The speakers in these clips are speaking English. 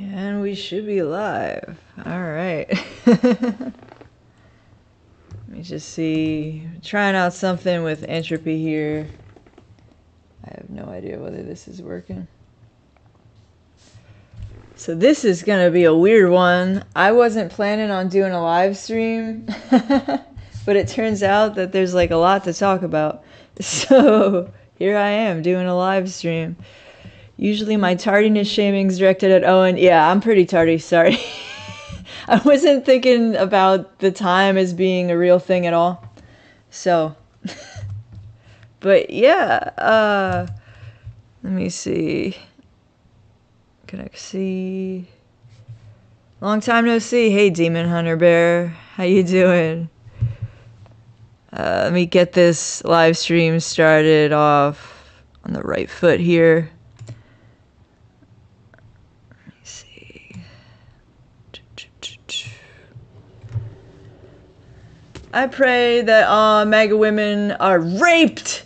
And we should be live. All right. Let me just see. Trying out something with entropy here. I have no idea whether this is working. So this is going to be a weird one. I wasn't planning on doing a live stream, but it turns out that there's like a lot to talk about. So here I am doing a live stream. Usually my tardiness shaming is directed at Owen. Yeah, I'm pretty tardy, sorry. I wasn't thinking about the time as being a real thing at all. So, but yeah, let me see. Can I see? Long time no see. Hey, Demon Hunter Bear. How you doing? Let me get this live stream started off on the right foot here. I pray that all MAGA women are raped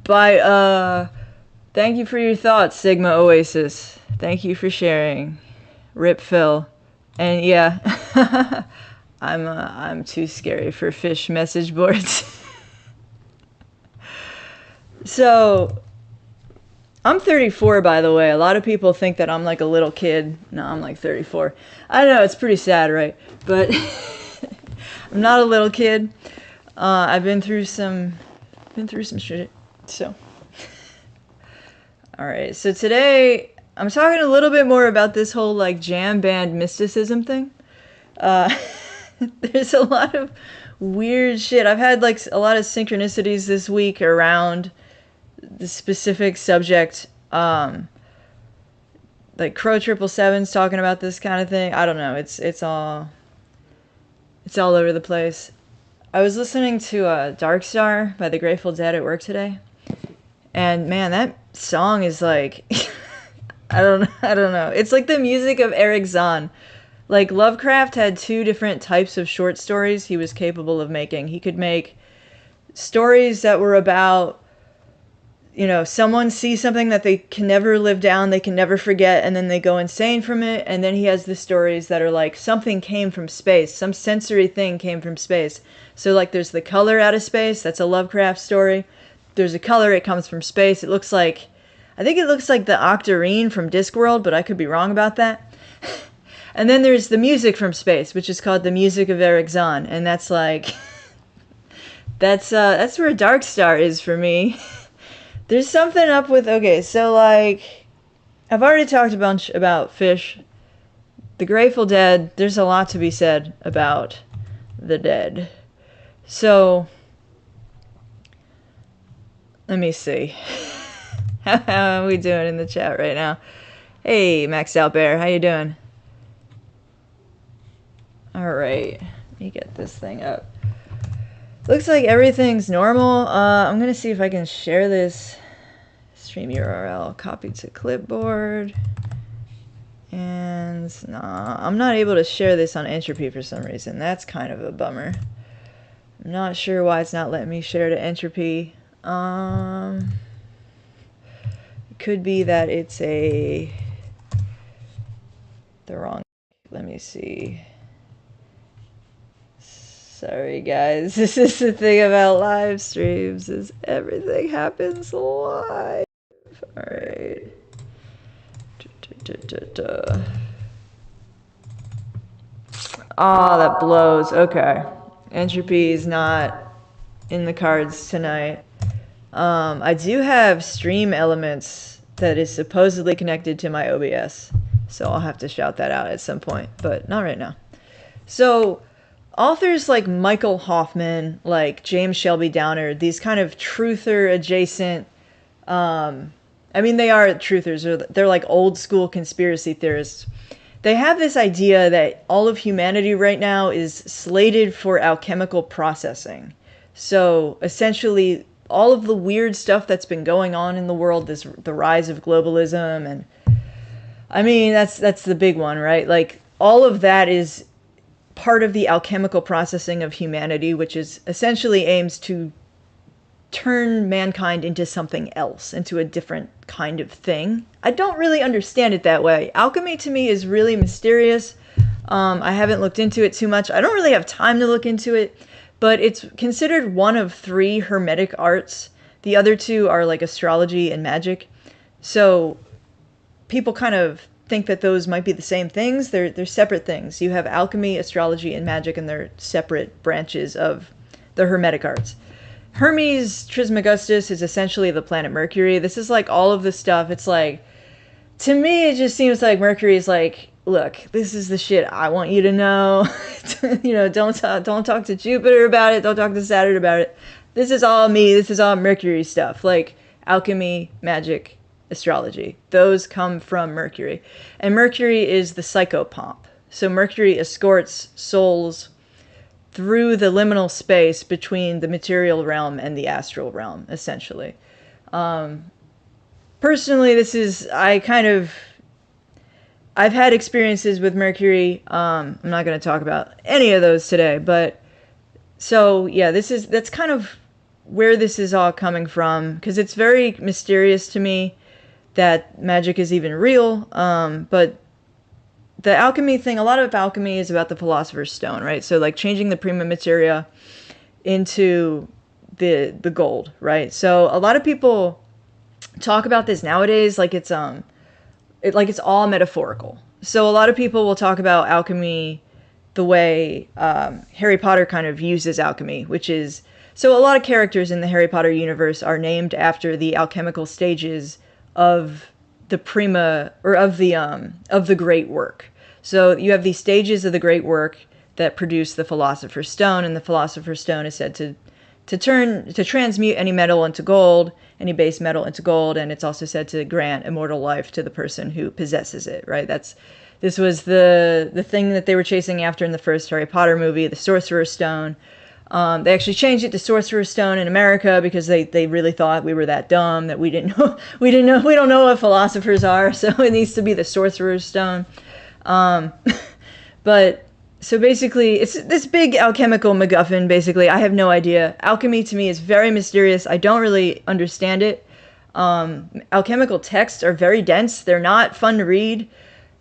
by, thank you for your thoughts, Sigma Oasis. Thank you for sharing. Rip Phil. And yeah, I'm too scary for fish message boards. So, I'm 34, by the way. A lot of people think that I'm like a little kid. No, I'm like 34. I know, it's pretty sad, right? But I'm not a little kid. I've been through some shit. So, all right. So today I'm talking a little bit more about this whole like jam band mysticism thing. There's a lot of weird shit. I've had like a lot of synchronicities this week around the specific subject. Like Crow 777's talking about this kind of thing. I don't know. It's all over the place. I was listening to Dark Star by the Grateful Dead at work today. And man, that song is like I don't know. It's like the music of Eric Zahn. Like Lovecraft had two different types of short stories he was capable of making. He could make stories that were about, you know, someone sees something that they can never live down, they can never forget, and then they go insane from it. And then he has the stories that are like something came from space, some sensory thing came from space. So like there's the color out of space, that's a Lovecraft story. There's a color, it comes from space. It looks like, I think it looks like the Octarine from Discworld, but I could be wrong about that. And then there's the music from space, which is called the music of Eric Zahn. And that's like, that's where Dark Star is for me. There's something up with, okay, so like, I've already talked a bunch about fish. The Grateful Dead, there's a lot to be said about the dead. So, let me see. How are we doing in the chat right now? Hey, Maxed Out Bear, how you doing? Alright, let me get this thing up. Looks like everything's normal. I'm gonna see if I can share this stream URL. Copy to clipboard. And nah, I'm not able to share this on Entropy for some reason. That's kind of a bummer. I'm not sure why it's not letting me share to Entropy. It could be that it's the wrong. Let me see. Sorry guys, this is the thing about live streams, is everything happens live. Alright. Ah, that blows. Okay. Entropy is not in the cards tonight. I do have stream elements that is supposedly connected to my OBS, so I'll have to shout that out at some point, but not right now. So, authors like Michael Hoffman, like James Shelby Downer, these kind of truther adjacent, I mean, they are truthers, they're like old school conspiracy theorists. They have this idea that all of humanity right now is slated for alchemical processing. So essentially, all of the weird stuff that's been going on in the world, the rise of globalism, and I mean, that's the big one, right? Like, all of that is part of the alchemical processing of humanity, which is essentially aims to turn mankind into something else, into a different kind of thing. I don't really understand it that way. Alchemy to me is really mysterious. I haven't looked into it too much. I don't really have time to look into it, but it's considered one of 3 hermetic arts. The other 2 are like astrology and magic. So people kind of think that those might be the same things. They're separate things. You have alchemy, astrology, and magic, and they're separate branches of the hermetic arts. Hermes Trismegistus is essentially the planet Mercury. This is like all of the stuff. It's like, to me, it just seems like Mercury is like, look, this is the shit I want you to know. Don't talk to Jupiter about it. Don't talk to Saturn about it. This is all me. This is all Mercury stuff. Like alchemy, magic, astrology. Those come from Mercury. And Mercury is the psychopomp. So Mercury escorts souls through the liminal space between the material realm and the astral realm, essentially. Personally, I've had experiences with Mercury. I'm not going to talk about any of those today, but so yeah, that's kind of where this is all coming from, because it's very mysterious to me that magic is even real. But the alchemy thing, a lot of alchemy is about the Philosopher's Stone, right? So like changing the prima materia into the gold, right? So a lot of people talk about this nowadays like it's all metaphorical. So a lot of people will talk about alchemy the way Harry Potter kind of uses alchemy, which is, so a lot of characters in the Harry Potter universe are named after the alchemical stages of the prima, or of the great work. So you have these stages of the great work that produce the Philosopher's Stone, and the Philosopher's Stone is said to transmute any metal into gold, any base metal into gold, and it's also said to grant immortal life to the person who possesses it, right? This was the thing that they were chasing after in the first Harry Potter movie, the Sorcerer's Stone. They actually changed it to Sorcerer's Stone in America because they really thought we were that dumb that we don't know what philosophers are, so it needs to be the Sorcerer's Stone. But so basically, it's this big alchemical MacGuffin. Basically, I have no idea. Alchemy to me is very mysterious. I don't really understand it. Alchemical texts are very dense. They're not fun to read.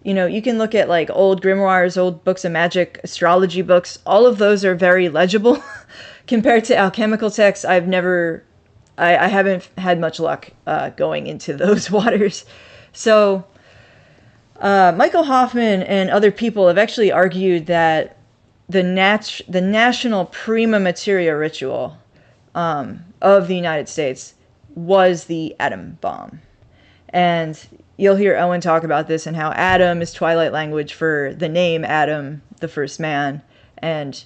You can look at like old grimoires, old books of magic, astrology books. All of those are very legible compared to alchemical texts. I haven't had much luck going into those waters. So Michael Hoffman and other people have actually argued that the national prima materia ritual of the United States was the atom bomb. And you'll hear Owen talk about this and how Adam is Twilight language for the name Adam, the first man. And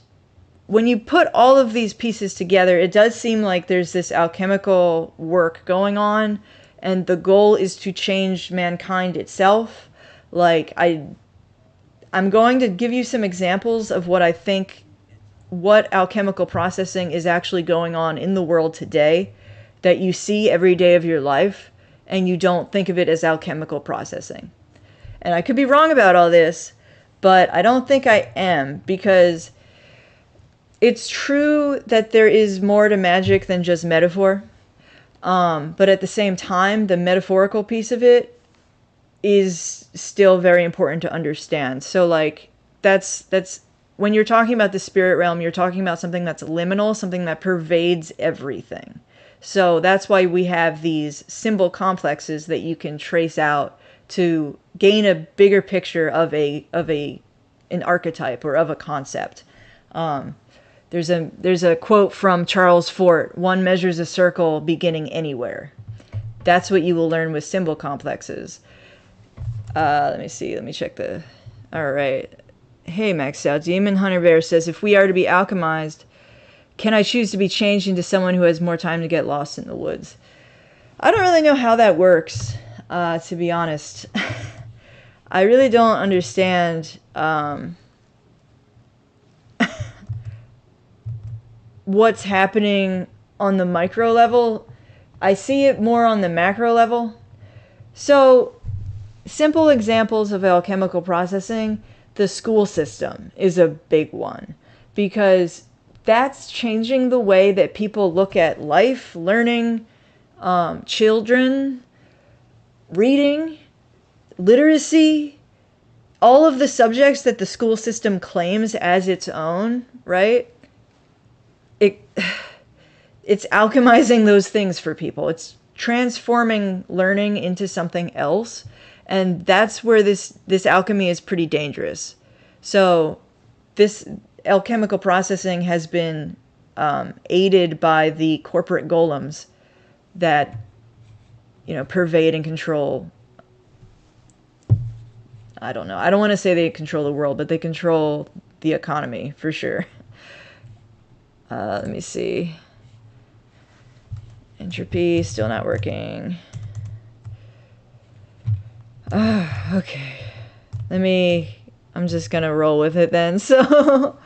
when you put all of these pieces together, it does seem like there's this alchemical work going on, and the goal is to change mankind itself. Like, I'm going to give you some examples of what I think, what alchemical processing is actually going on in the world today that you see every day of your life, and you don't think of it as alchemical processing. And I could be wrong about all this, but I don't think I am, because it's true that there is more to magic than just metaphor. But at the same time, the metaphorical piece of it is still very important to understand. So like, that's when you're talking about the spirit realm, you're talking about something that's liminal, something that pervades everything. So that's why we have these symbol complexes that you can trace out to gain a bigger picture of an archetype or of a concept. There's a quote from Charles Fort: "One measures a circle beginning anywhere." That's what you will learn with symbol complexes. Let me see. Let me check the. All right. Hey, Maxed Out Demon Hunter Bear says, if we are to be alchemized, can I choose to be changed into someone who has more time to get lost in the woods? I don't really know how that works, to be honest. I really don't understand what's happening on the micro level. I see it more on the macro level. So, simple examples of alchemical processing, the school system is a big one, because that's changing the way that people look at life, learning, children, reading, literacy, all of the subjects that the school system claims as its own, right? It's alchemizing those things for people. It's transforming learning into something else. And that's where this alchemy is pretty dangerous. So this alchemical processing has been aided by the corporate golems that, pervade and control. I don't know. I don't want to say they control the world, but they control the economy for sure. Let me see. Entropy, still not working. Okay. I'm just gonna roll with it then. So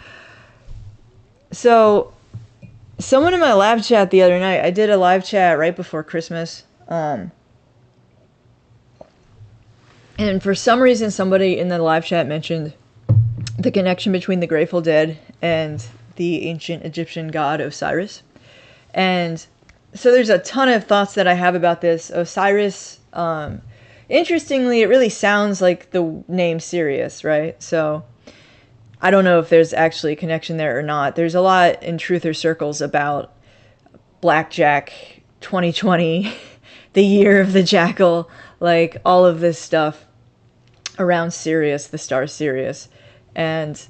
someone in my live chat the other night, I did a live chat right before Christmas. And for some reason, somebody in the live chat mentioned the connection between the Grateful Dead and the ancient Egyptian god Osiris. And so there's a ton of thoughts that I have about this. Osiris, interestingly, it really sounds like the name Sirius, right? So I don't know if there's actually a connection there or not. There's a lot in truther circles about Blackjack 2020, the year of the jackal, like all of this stuff around Sirius, the star Sirius. And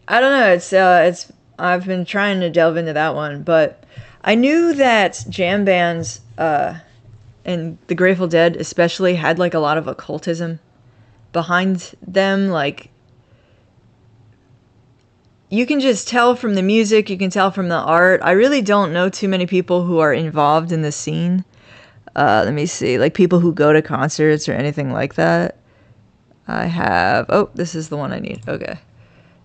I don't know, I've been trying to delve into that one, but I knew that jam bands and the Grateful Dead especially had like a lot of occultism behind them. Like, you can just tell from the music, you can tell from the art. I really don't know too many people who are involved in the scene. Let me see, like people who go to concerts or anything like that. This is the one I need. Okay.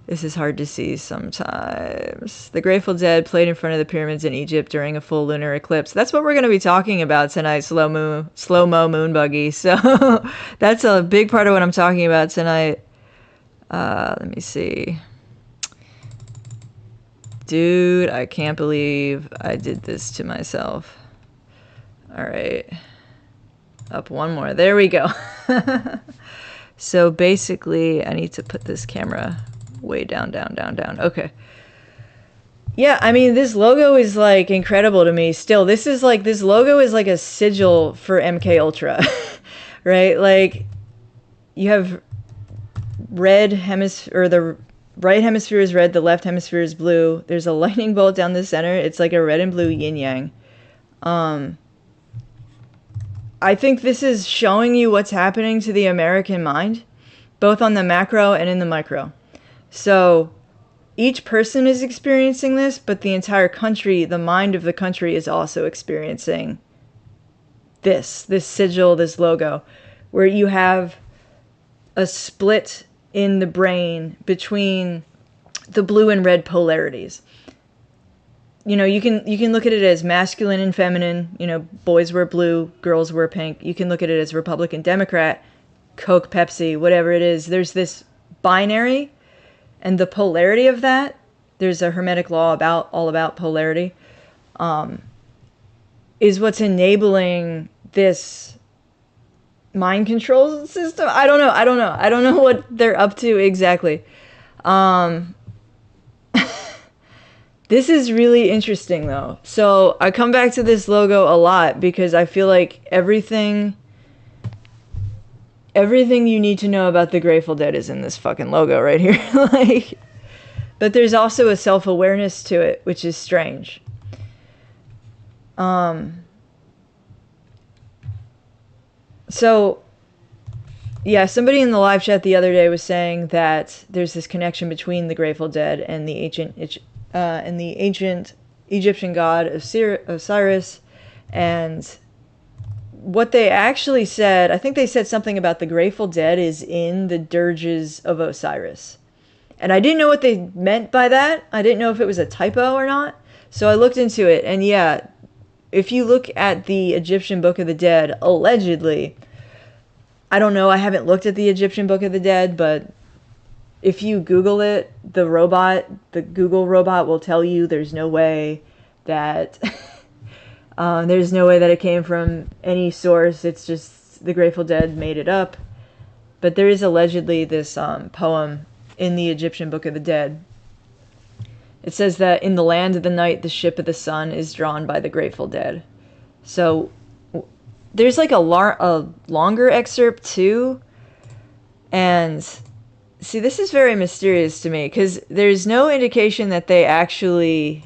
This is hard to see sometimes. The Grateful Dead played in front of the pyramids in Egypt during a full lunar eclipse. That's what we're going to be talking about tonight, slow-mo moon buggy. So that's a big part of what I'm talking about tonight. Let me see. Dude, I can't believe I did this to myself. All right. Up one more. There we go. So basically, I need to put this camera way down. Okay. Yeah, I mean, this logo is like incredible to me still. This logo is like a sigil for MK Ultra. Right? Like, you have red hemisphere, or the right hemisphere is red, the left hemisphere is blue. There's a lightning bolt down the center. It's like a red and blue yin yang. I think this is showing you what's happening to the American mind, both on the macro and in the micro. So each person is experiencing this, but the entire country, the mind of the country, is also experiencing this sigil, this logo, where you have a split in the brain between the blue and red polarities. You can look at it as masculine and feminine. Boys wear blue, girls wear pink. You can look at it as Republican, Democrat, Coke, Pepsi, whatever it is. There's this binary, and the polarity of that, there's a Hermetic law all about polarity, is what's enabling this mind control system. I don't know what they're up to exactly. This is really interesting, though. So I come back to this logo a lot because I feel like everything you need to know about the Grateful Dead is in this fucking logo right here. But there's also a self-awareness to it, which is strange. So, yeah, somebody in the live chat the other day was saying that there's this connection between the Grateful Dead and the ancient Egyptian god Osiris. And what they actually said, I think they said something about the Grateful Dead is in the dirges of Osiris. And I didn't know what they meant by that. I didn't know if it was a typo or not. So I looked into it, and yeah, if you look at the Egyptian Book of the Dead, allegedly, I don't know, I haven't looked at the Egyptian Book of the Dead, but if you Google it, the Google robot will tell you there's no way that it came from any source. It's just the Grateful Dead made it up. But there is allegedly this poem in the Egyptian Book of the Dead. It says that in the land of the night, the ship of the sun is drawn by the Grateful Dead. So there's like a longer excerpt too. And see, this is very mysterious to me because there's no indication that they actually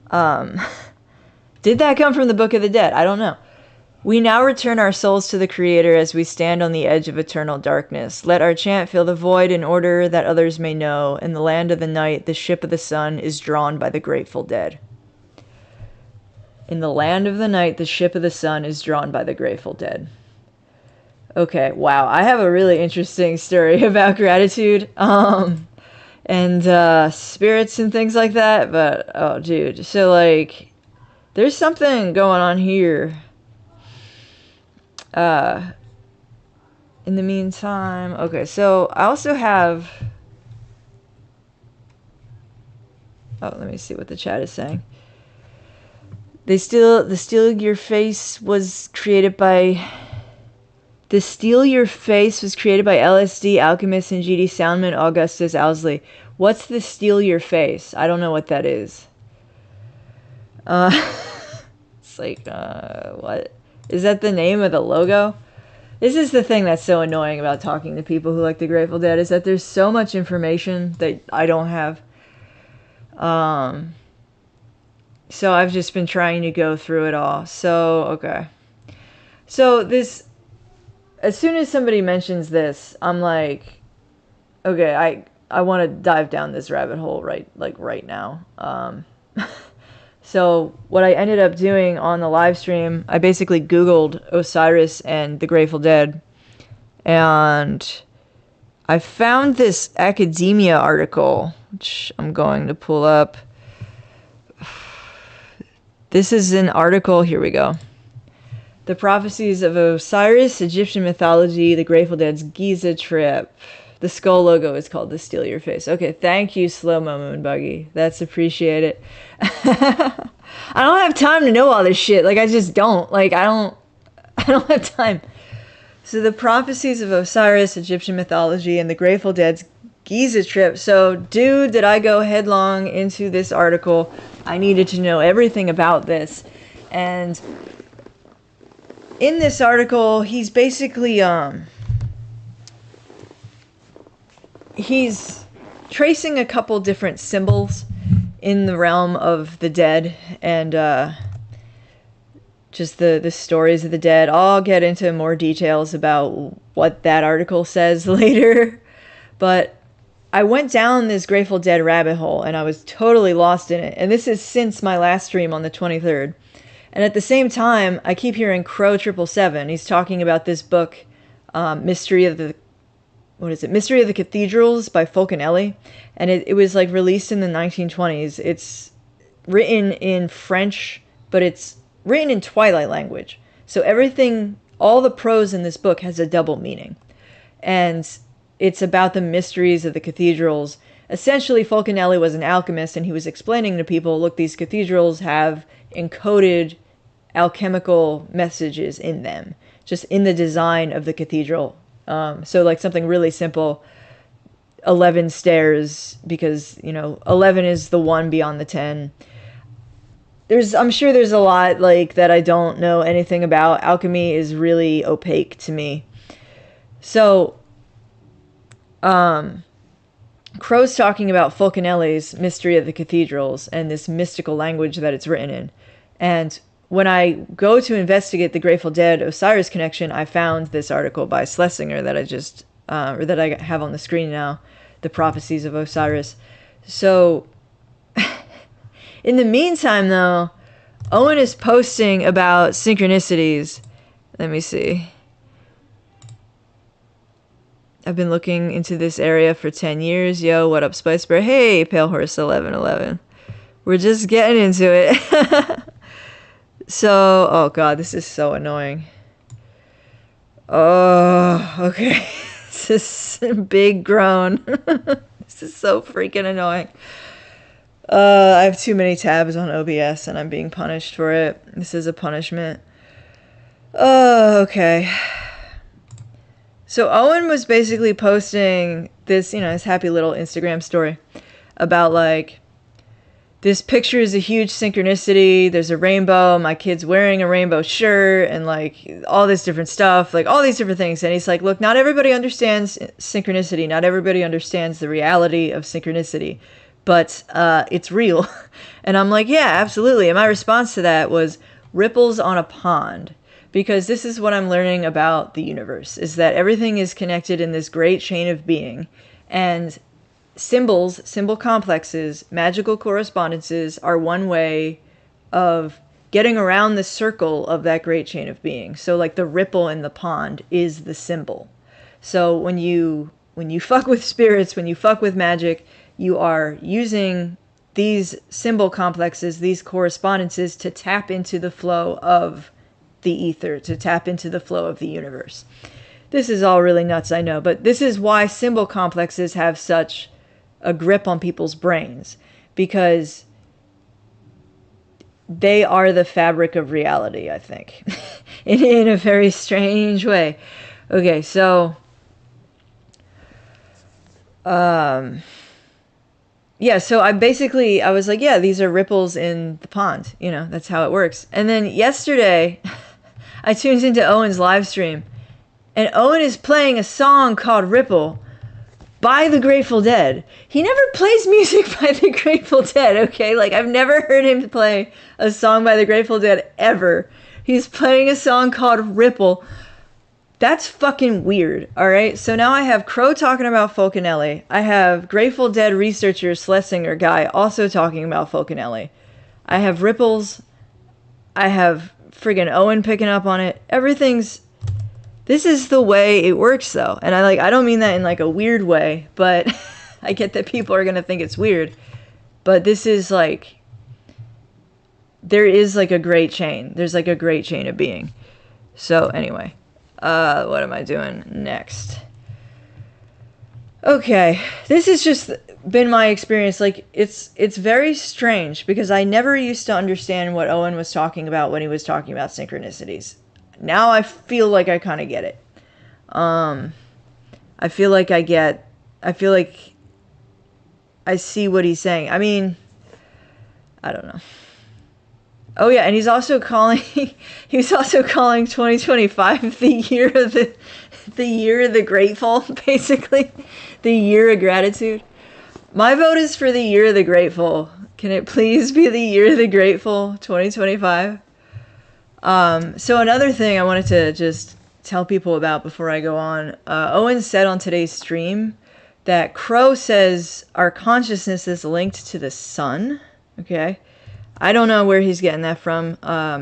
did that come from the Book of the Dead? I don't know. We now return our souls to the Creator as we stand on the edge of eternal darkness. Let our chant fill the void in order that others may know. In the land of the night, the ship of the sun is drawn by the Grateful Dead. In the land of the night, the ship of the sun is drawn by the Grateful Dead. Okay, wow. I have a really interesting story about gratitude and spirits and things like that. But, oh, dude. So, like, there's something going on here. In the meantime, okay, so I also have, let me see what the chat is saying. The Steal Your Face was created by LSD, Alchemist, and G.D. Soundman, Augustus Owsley. What's the Steal Your Face? I don't know what that is. It's like, what? Is that the name of the logo? This is the thing that's so annoying about talking to people who like the Grateful Dead, is that there's so much information that I don't have. So I've just been trying to go through it all. So, okay. So this, as soon as somebody mentions this, I'm like, okay, I want to dive down this rabbit hole right now. So what I ended up doing on the live stream, I basically Googled Osiris and the Grateful Dead. And I found this academia article, which I'm going to pull up. This is an article, here we go. The Prophecies of Osiris, Egyptian Mythology, the Grateful Dead's Giza Trip. The skull logo is called the Steal Your Face. Okay, thank you, Slow-Mo Moonbuggy. That's appreciated. I don't have time to know all this shit. Like, I just don't. Like, I don't have time. So, the Prophecies of Osiris, Egyptian Mythology, and the Grateful Dead's Giza Trip. So, dude, did I go headlong into this article. I needed to know everything about this. And in this article, he's basically, he's tracing a couple different symbols in the realm of the dead and just the stories of the dead. I'll get into more details about what that article says later. But I went down this Grateful Dead rabbit hole and I was totally lost in it. And this is since my last stream on the 23rd. And at the same time, I keep hearing Crow 777. He's talking about this book, Mystery of the Cathedrals by Fulcanelli. And it was like released in the 1920s. It's written in French, but it's written in Twilight language. So everything, all the prose in this book has a double meaning. And it's about the mysteries of the cathedrals. Essentially, Fulcanelli was an alchemist, and he was explaining to people, look, these cathedrals have encoded alchemical messages in them, just in the design of the cathedral. So like something really simple, 11 stairs, because, 11 is the 1 beyond the 10. I'm sure there's a lot like that I don't know anything about. Alchemy is really opaque to me. So, Crow's talking about Fulcanelli's Mystery of the Cathedrals and this mystical language that it's written in. And when I go to investigate the Grateful Dead Osiris connection, I found this article by Schlesinger that that I have on the screen now, The Prophecies of Osiris. So, in the meantime, though, Owen is posting about synchronicities. Let me see. I've been looking into this area for 10 years. Yo, what up, Spice Bear? Hey, Pale Horse 1111. We're just getting into it. So, oh god, this is so annoying. Oh, okay. It's this big groan. This is so freaking annoying. I have too many tabs on OBS and I'm being punished for it. This is a punishment. Oh, okay. So Owen was basically posting this, this happy little Instagram story about like, this picture is a huge synchronicity. There's a rainbow. My kid's wearing a rainbow shirt and like all this different stuff, like all these different things. And he's like, look, not everybody understands synchronicity. Not everybody understands the reality of synchronicity, but it's real. And I'm like, yeah, absolutely. And my response to that was ripples on a pond, because this is what I'm learning about the universe, is that everything is connected in this great chain of being. And symbols, symbol complexes, magical correspondences are one way of getting around the circle of that great chain of being. So like the ripple in the pond is the symbol. So when you fuck with spirits, when you fuck with magic, you are using these symbol complexes, these correspondences, to tap into the flow of the ether, to tap into the flow of the universe. This is all really nuts, I know, but this is why symbol complexes have such a grip on people's brains, because they are the fabric of reality, I think, in a very strange way. Okay, so yeah, so I was like, yeah, these are ripples in the pond, that's how it works. And then yesterday I tuned into Owen's live stream, and Owen is playing a song called Ripple by the Grateful Dead. He never plays music by the Grateful Dead, okay? Like, I've never heard him play a song by the Grateful Dead, ever. He's playing a song called Ripple. That's fucking weird, alright? So now I have Crow talking about Fulcanelli. I have Grateful Dead researcher Schlesinger guy also talking about Fulcanelli. I have ripples. I have friggin' Owen picking up on it. This is the way it works, though. And I don't mean that in like a weird way, but I get that people are going to think it's weird. But this is like, there is like a great chain. There's like a great chain of being. So anyway, what am I doing next? Okay, this has just been my experience. Like, it's very strange, because I never used to understand what Owen was talking about when he was talking about synchronicities. Now I feel like I kind of get it. I feel like I see what he's saying. I mean, I don't know. Oh yeah, and he's also calling 2025 the year of the grateful, basically. The year of gratitude. My vote is for the year of the grateful. Can it please be the year of the grateful, 2025? So another thing I wanted to just tell people about before I go on. Owen said on today's stream that Crow says our consciousness is linked to the sun. Okay. I don't know where he's getting that from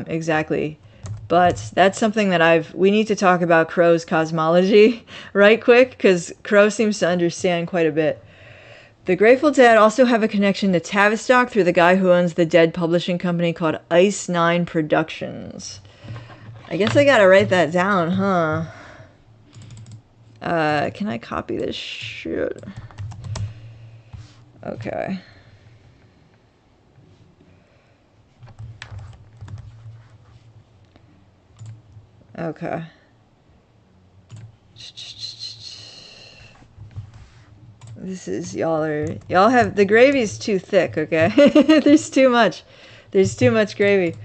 exactly, but that's something that we need to talk about Crow's cosmology right quick, because Crow seems to understand quite a bit. The Grateful Dead also have a connection to Tavistock through the guy who owns the Dead publishing company called Ice 9 Productions. I guess I gotta write that down, huh? Can I copy this shit? Okay. Okay. This is, y'all have, the gravy's too thick, okay? There's too much gravy.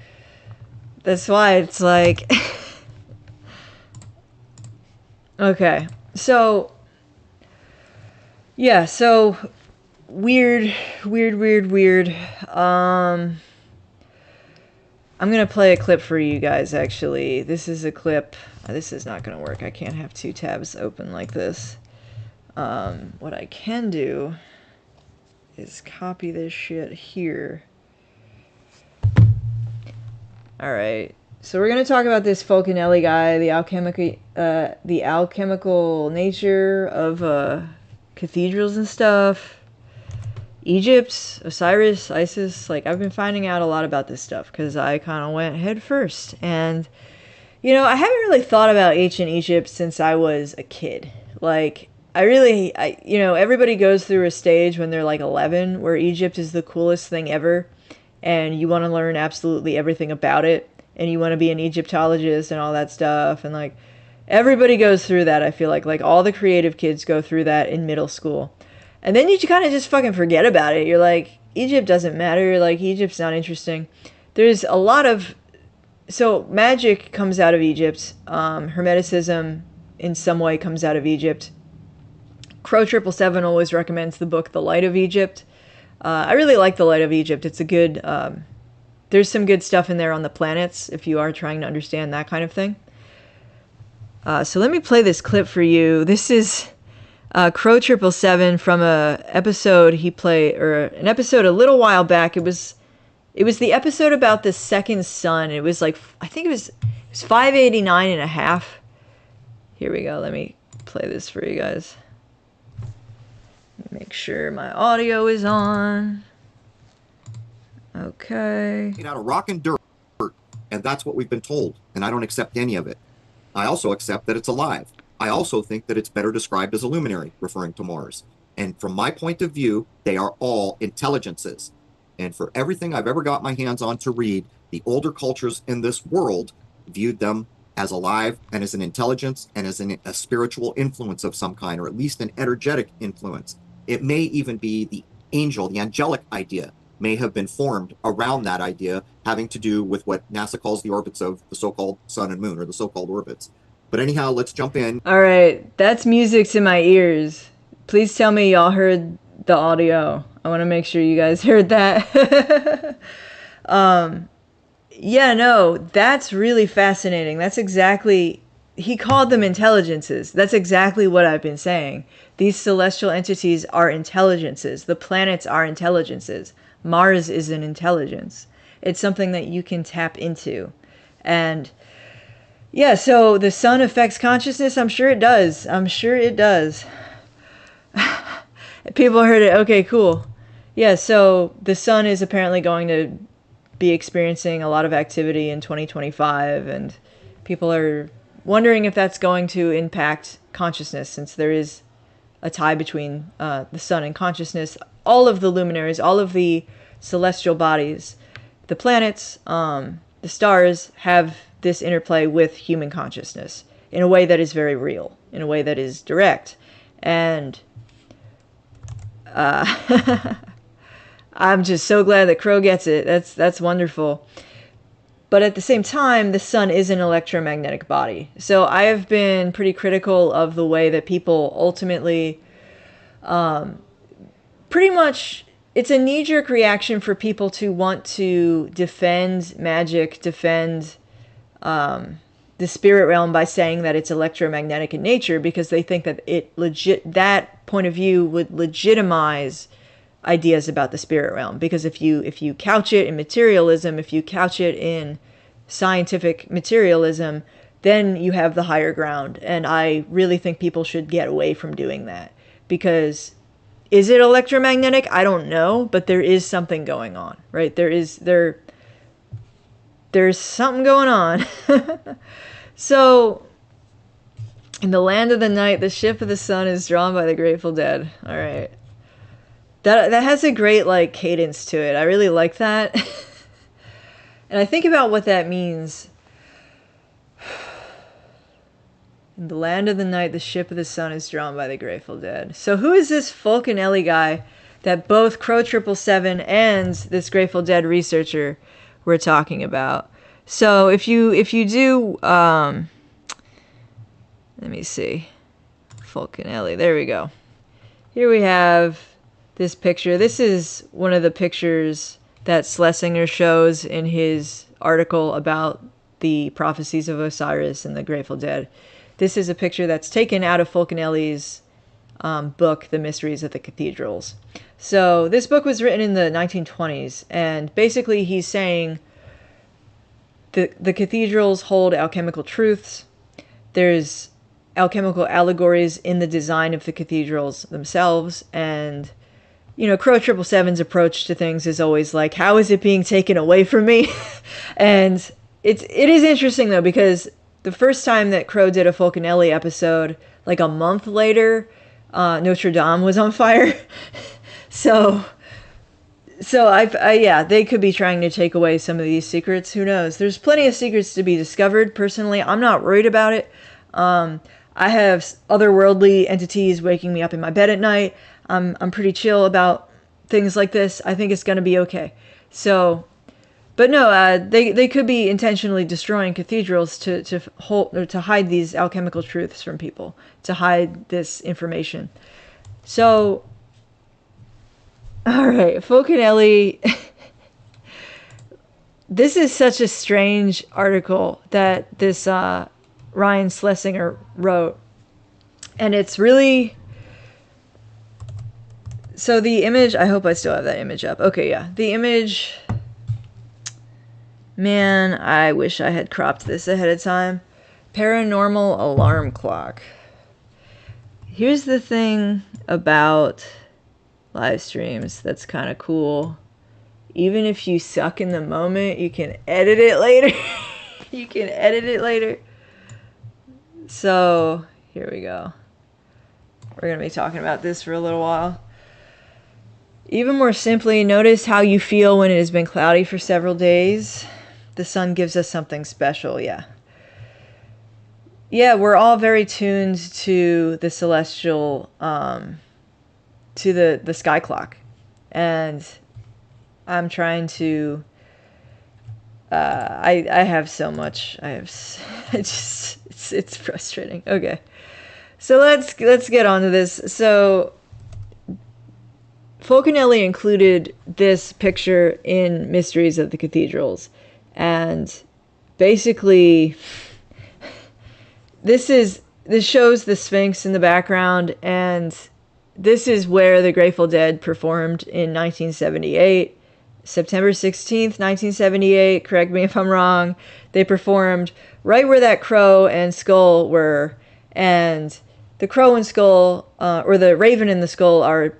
That's why it's like, okay. So, yeah, so, weird. I'm gonna play a clip for you guys, actually. This is a clip. This is not gonna work. I can't have two tabs open like this. What I can do is copy this shit here. Alright, so we're gonna talk about this Fulcanelli guy, the alchemical nature of cathedrals and stuff. Egypt, Osiris, Isis, like, I've been finding out a lot about this stuff because I kind of went head first. And, I haven't really thought about ancient Egypt since I was a kid. Like, everybody goes through a stage when they're like 11 where Egypt is the coolest thing ever, and you want to learn absolutely everything about it, and you want to be an Egyptologist and all that stuff, and like everybody goes through that. I feel like all the creative kids go through that in middle school, and then you kind of just fucking forget about it. You're like, Egypt doesn't matter, like Egypt's not interesting. There's a lot of, so magic comes out of Egypt, Hermeticism in some way comes out of Egypt. Crow 777 always recommends the book The Light of Egypt. I really like The Light of Egypt. It's a good, there's some good stuff in there on the planets if you are trying to understand that kind of thing. So let me play this clip for you. This is Crow 777 from an episode an episode a little while back. It was the episode about the second sun. It was like, I think it was 589 and a half. Here we go. Let me play this for you guys. Make sure my audio is on. Okay. Made out of rock and dirt, and that's what we've been told, and I don't accept any of it. I also accept that it's alive. I also think that it's better described as a luminary, referring to Mars. And from my point of view, they are all intelligences. And for everything I've ever got my hands on to read, the older cultures in this world viewed them as alive and as an intelligence and as a spiritual influence of some kind, or at least an energetic influence. It may even be the angelic idea may have been formed around that idea, having to do with what NASA calls the orbits of the so-called sun and moon, or the so-called orbits. But anyhow, let's jump in. All right, that's music to my ears. Please tell me y'all heard the audio. I want to make sure you guys heard that. Yeah, no, that's really fascinating. That's exactly, he called them intelligences. That's exactly what I've been saying. These celestial entities are intelligences. The planets are intelligences. Mars is an intelligence. It's something that you can tap into. And yeah, so the sun affects consciousness? I'm sure it does. I'm sure it does. People heard it. Okay, cool. Yeah, so the sun is apparently going to be experiencing a lot of activity in 2025, and people are wondering if that's going to impact consciousness, since there is a tie between the sun and consciousness. All of the luminaries, all of the celestial bodies, the planets, the stars have this interplay with human consciousness in a way that is very real, in a way that is direct. And I'm just so glad that Crow gets it. That's wonderful. But at the same time, the sun is an electromagnetic body. So I have been pretty critical of the way that people ultimately, pretty much, it's a knee-jerk reaction for people to want to defend magic, defend the spirit realm by saying that it's electromagnetic in nature, because they think that that point of view would legitimize ideas about the spirit realm. Because if you couch it in materialism, if you couch it in scientific materialism, then you have the higher ground. And I really think people should get away from doing that. Because is it electromagnetic? I don't know, but there is something going on, right? There's something going on. So, in the land of the night, the ship of the sun is drawn by the Grateful Dead. All right. That has a great, like, cadence to it. I really like that. And I think about what that means. In the land of the night, the ship of the sun is drawn by the Grateful Dead. So who is this Fulcanelli guy that both Crow 777 and this Grateful Dead researcher were talking about? So if you do, let me see, Fulcanelli, there we go. Here we have this picture. This is one of the pictures that Schlesinger shows in his article about the prophecies of Osiris and the Grateful Dead. This is a picture that's taken out of Fulcanelli's book, The Mysteries of the Cathedrals. So this book was written in the 1920s, and basically he's saying the cathedrals hold alchemical truths. There's alchemical allegories in the design of the cathedrals themselves, and Crow 777's approach to things is always like, how is it being taken away from me? And it is interesting, though, because the first time that Crow did a Fulcanelli episode, like a month later, Notre Dame was on fire. So yeah, they could be trying to take away some of these secrets. Who knows? There's plenty of secrets to be discovered. Personally, I'm not worried about it. I have otherworldly entities waking me up in my bed at night. I'm pretty chill about things like this. I think it's going to be okay. So, but no, they could be intentionally destroying cathedrals to hold or to hide these alchemical truths from people, to hide this information. So, all right, Fulcanelli. This is such a strange article that this Ryan Schlesinger wrote, and it's really. So the image, I hope I still have that image up. Okay, yeah. The image, man, I wish I had cropped this ahead of time. Paranormal alarm clock. Here's the thing about live streams that's kind of cool. Even if you suck in the moment, you can edit it later. You can edit it later. So, here we go. We're going to be talking about this for a little while. Even more simply, notice how you feel when it has been cloudy for several days. The sun gives us something special, yeah. Yeah, we're all very tuned to the celestial, to the sky clock. And I'm trying to, I have so much, it's frustrating. Okay. So let's get on to this. So, Fulcanelli included this picture in Mysteries of the Cathedrals, and basically this shows the Sphinx in the background, and this is where the Grateful Dead performed in 1978, September 16th, 1978, correct me if I'm wrong. They performed right where that crow and skull were, and the crow and skull, or the raven and the skull, are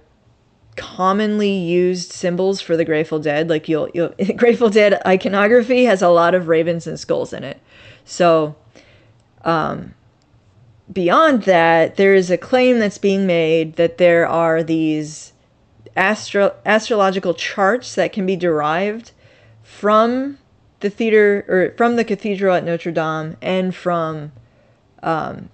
commonly used symbols for the Grateful Dead. Like you'll Grateful Dead iconography has a lot of ravens and skulls in it. So beyond that, there is a claim that's being made that there are these astrological charts that can be derived from the theater, or from the cathedral at Notre Dame, and from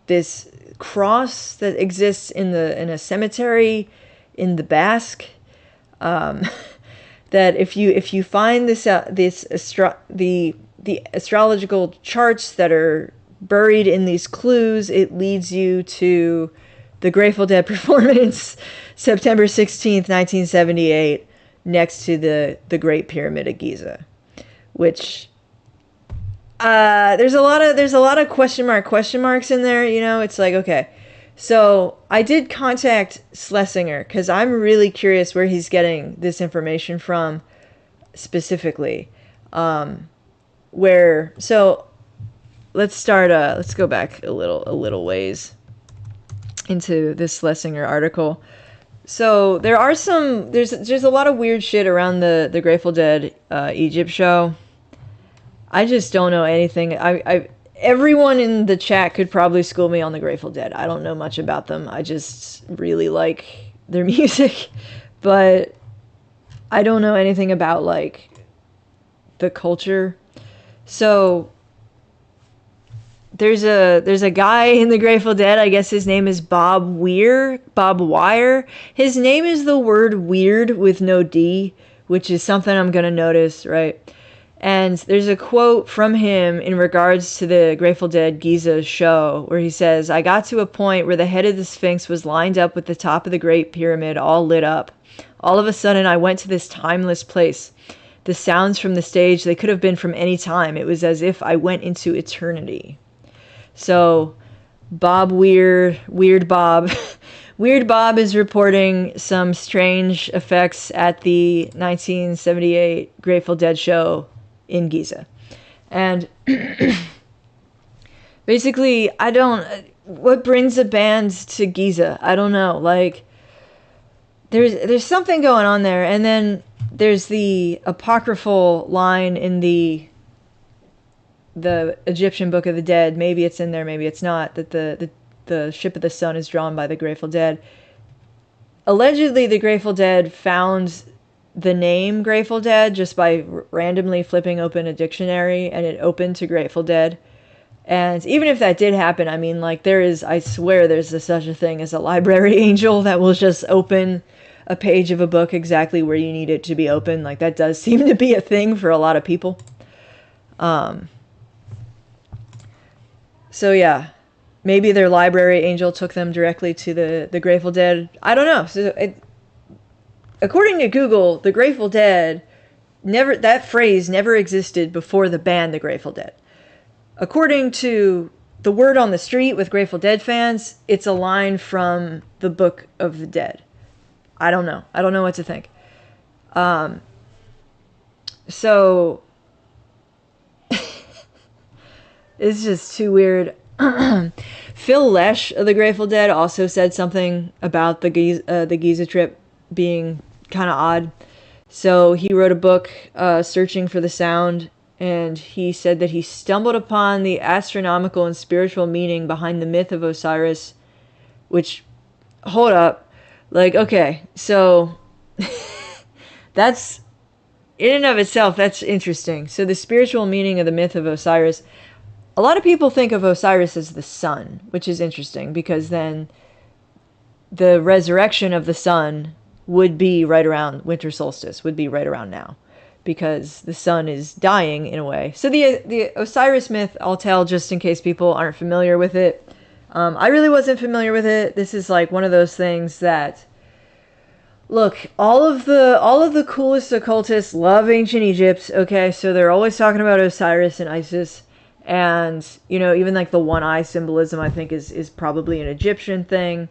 this cross that exists in a cemetery in the Basque, that if you find the astrological charts that are buried in these clues, it leads you to the Grateful Dead performance September 16th, 1978, next to the Great Pyramid of Giza, which there's a lot of question marks in there. You know, it's like, okay. So I did contact Schlesinger because I'm really curious where he's getting this information from specifically. So let's go back a little ways into this Schlesinger article. So there's a lot of weird shit around the Grateful Dead Egypt show. I just don't know anything. Everyone in the chat could probably school me on the Grateful Dead. I don't know much about them. I just really like their music, but I don't know anything about like the culture. So there's a guy in the Grateful Dead. I guess his name is Bob Wire. His name is the word weird with no D, which is something I'm gonna notice, right? And there's a quote from him in regards to the Grateful Dead Giza show where he says, "I got to a point where the head of the Sphinx was lined up with the top of the Great Pyramid, all lit up. All of a sudden, I went to this timeless place. The sounds from the stage, they could have been from any time. It was as if I went into eternity." So, Weird Bob is reporting some strange effects at the 1978 Grateful Dead show in Giza. And basically, what brings a band to Giza? I don't know. Like, there's something going on there. And then there's the apocryphal line in the Egyptian Book of the Dead. Maybe it's in there, maybe it's not. That the the Ship of the Sun is drawn by the Grateful Dead. Allegedly, the Grateful Dead found the name Grateful Dead just by randomly flipping open a dictionary, and it opened to Grateful Dead. And even if that did happen, I mean, like, I swear there's such a thing as a library angel that will just open a page of a book exactly where you need it to be open. Like, that does seem to be a thing for a lot of people. So yeah, maybe their library angel took them directly to the Grateful Dead. I don't know. So according to Google, the Grateful Dead that phrase never existed before the band the Grateful Dead. According to the word on the street with Grateful Dead fans, it's a line from the Book of the Dead. I don't know. I don't know what to think. So it's just too weird. Phil Lesh of the Grateful Dead also said something about the Giza trip being kind of odd. So he wrote a book, Searching for the Sound, and he said that he stumbled upon the astronomical and spiritual meaning behind the myth of Osiris, which, hold up, like, okay, so that's, in and of itself, that's interesting. So the spiritual meaning of the myth of Osiris, a lot of people think of Osiris as the sun, which is interesting because then the resurrection of the sun would be right around winter solstice, would be right around now, because the sun is dying in a way. So the Osiris myth, I'll tell just in case people aren't familiar with it. I really wasn't familiar with it. This is like one of those things that, look, all of the coolest occultists love ancient Egypt. Okay, so they're always talking about Osiris and Isis. And, you know, even like the one eye symbolism, I think, is probably an Egyptian thing.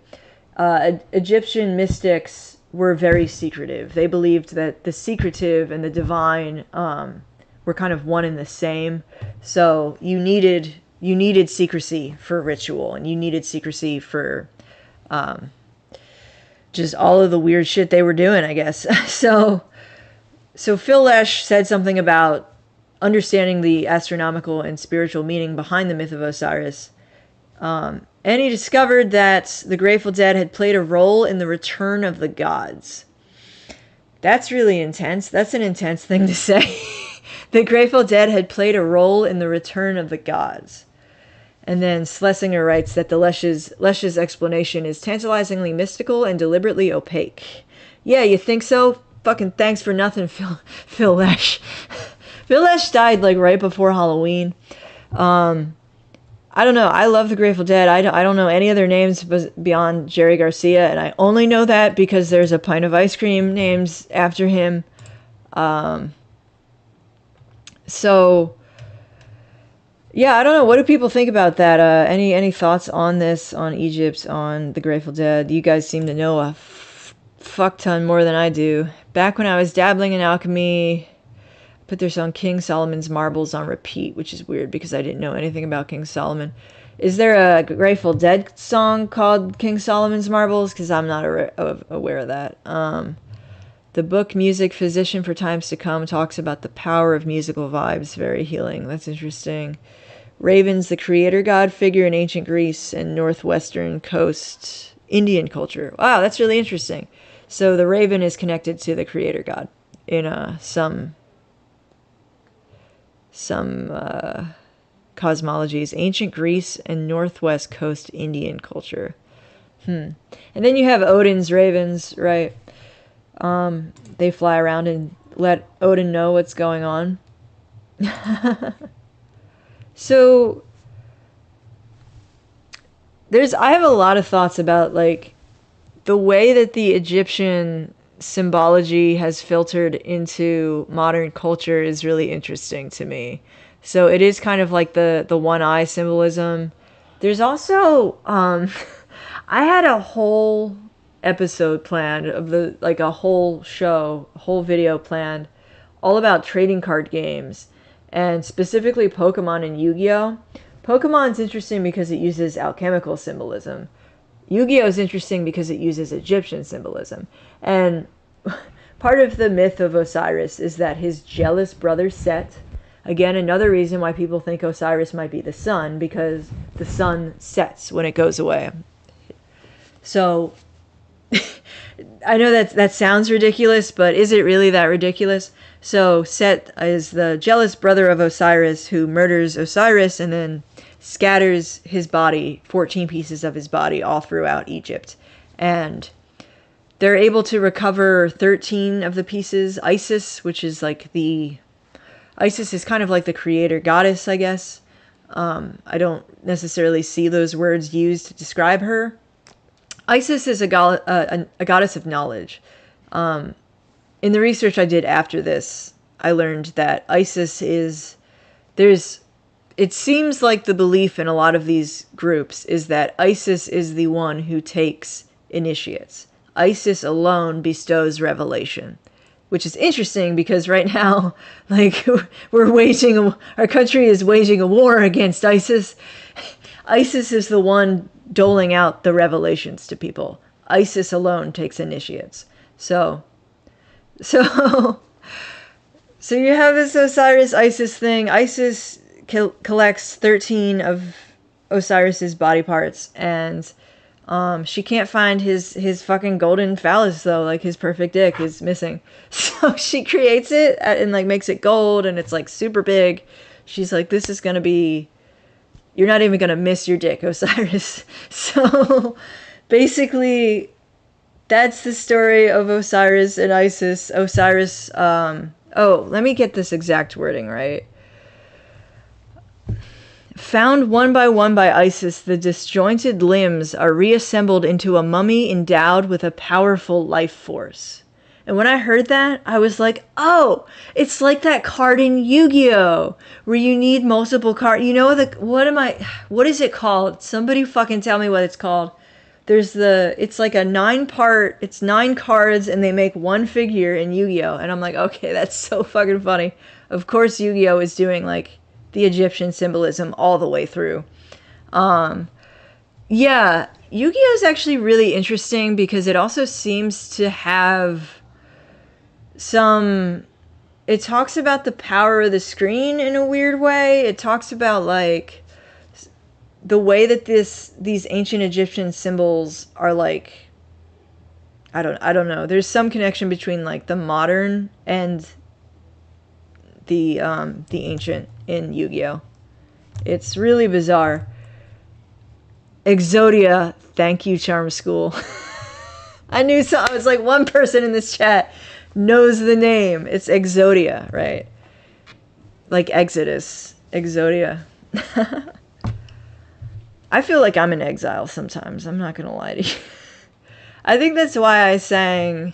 Egyptian mystics were very secretive. They believed that the secretive and the divine were kind of one and the same. So you needed secrecy for ritual, and you needed secrecy for just all of the weird shit they were doing, I guess. So Phil Lesh said something about understanding the astronomical and spiritual meaning behind the myth of Osiris. And he discovered that the Grateful Dead had played a role in the return of the gods. That's really intense. That's an intense thing to say. The Grateful Dead had played a role in the return of the gods. And then Schlesinger writes that the Lesh's explanation is tantalizingly mystical and deliberately opaque. Yeah, you think so? Fucking thanks for nothing, Phil Lesh. Phil Lesh died like right before Halloween. I don't know. I love the Grateful Dead. I don't know any other names beyond Jerry Garcia, and I only know that because there's a pint of ice cream named after him. So yeah, I don't know. What do people think about that? Any thoughts on this, on Egypt, on the Grateful Dead? You guys seem to know a fuck ton more than I do. Back when I was dabbling in alchemy, put their song King Solomon's Marbles on repeat, which is weird because I didn't know anything about King Solomon. Is there a Grateful Dead song called King Solomon's Marbles? Because I'm not aware of that. The book Music, Physician for Times to Come talks about the power of musical vibes. Very healing. That's interesting. Raven's the creator god figure in ancient Greece and northwestern coast Indian culture. Wow, that's really interesting. So the raven is connected to the creator god in some cosmologies, ancient Greece and northwest coast Indian culture. And then you have Odin's ravens, right? They fly around and let Odin know what's going on. So I have a lot of thoughts about like the way that the Egyptian symbology has filtered into modern culture is really interesting to me. So it is kind of like the one eye symbolism. There's also I had a whole episode planned of a whole video planned all about trading card games, and specifically Pokemon and Yu-Gi-Oh. Pokemon's interesting because it uses alchemical symbolism. Yu-Gi-Oh is interesting because it uses Egyptian symbolism. And part of the myth of Osiris is that his jealous brother Set Again, another reason why people think Osiris might be the sun, because the sun sets when it goes away. So I know that sounds ridiculous, but is it really that ridiculous? So Set is the jealous brother of Osiris who murders Osiris and then scatters his body, 14 pieces of his body, all throughout Egypt. And they're able to recover 13 of the pieces. Isis, which is like Isis is kind of like the creator goddess, I guess. I don't necessarily see those words used to describe her. Isis is a goddess of knowledge. In the research I did after this, I learned that Isis it seems like the belief in a lot of these groups is that Isis is the one who takes initiates. Isis alone bestows revelation, which is interesting because right now, like, our country is waging a war against Isis. Isis is the one doling out the revelations to people. Isis alone takes initiates. So you have this Osiris-Isis thing. Isis collects 13 of Osiris's body parts, and she can't find his fucking golden phallus, though. Like, his perfect dick is missing. So she creates it and, like, makes it gold, and it's, like, super big. She's like, this is gonna be... You're not even gonna miss your dick, Osiris. So, basically, that's the story of Osiris and Isis. Osiris, let me get this exact wording right. Found one by Isis, the disjointed limbs are reassembled into a mummy endowed with a powerful life force. And when I heard that, I was like, oh, it's like that card in Yu-Gi-Oh! Where you need multiple cards. You know, what is it called? Somebody fucking tell me what it's called. It's like a 9-part, it's 9 cards and they make one figure in Yu-Gi-Oh! And I'm like, okay, that's so fucking funny. Of course Yu-Gi-Oh! Is doing, like, the Egyptian symbolism all the way through. Yeah, Yu-Gi-Oh! Is actually really interesting because it also seems to have it talks about the power of the screen in a weird way. It talks about, like, the way that these ancient Egyptian symbols are, like, I don't know. There's some connection between, like, the modern and the ancient in Yu-Gi-Oh! It's really bizarre. Exodia, thank you, Charm School. I was like, one person in this chat knows the name. It's Exodia, right? Like Exodus. Exodia. I feel like I'm in exile sometimes. I'm not gonna lie to you. I think that's why I sang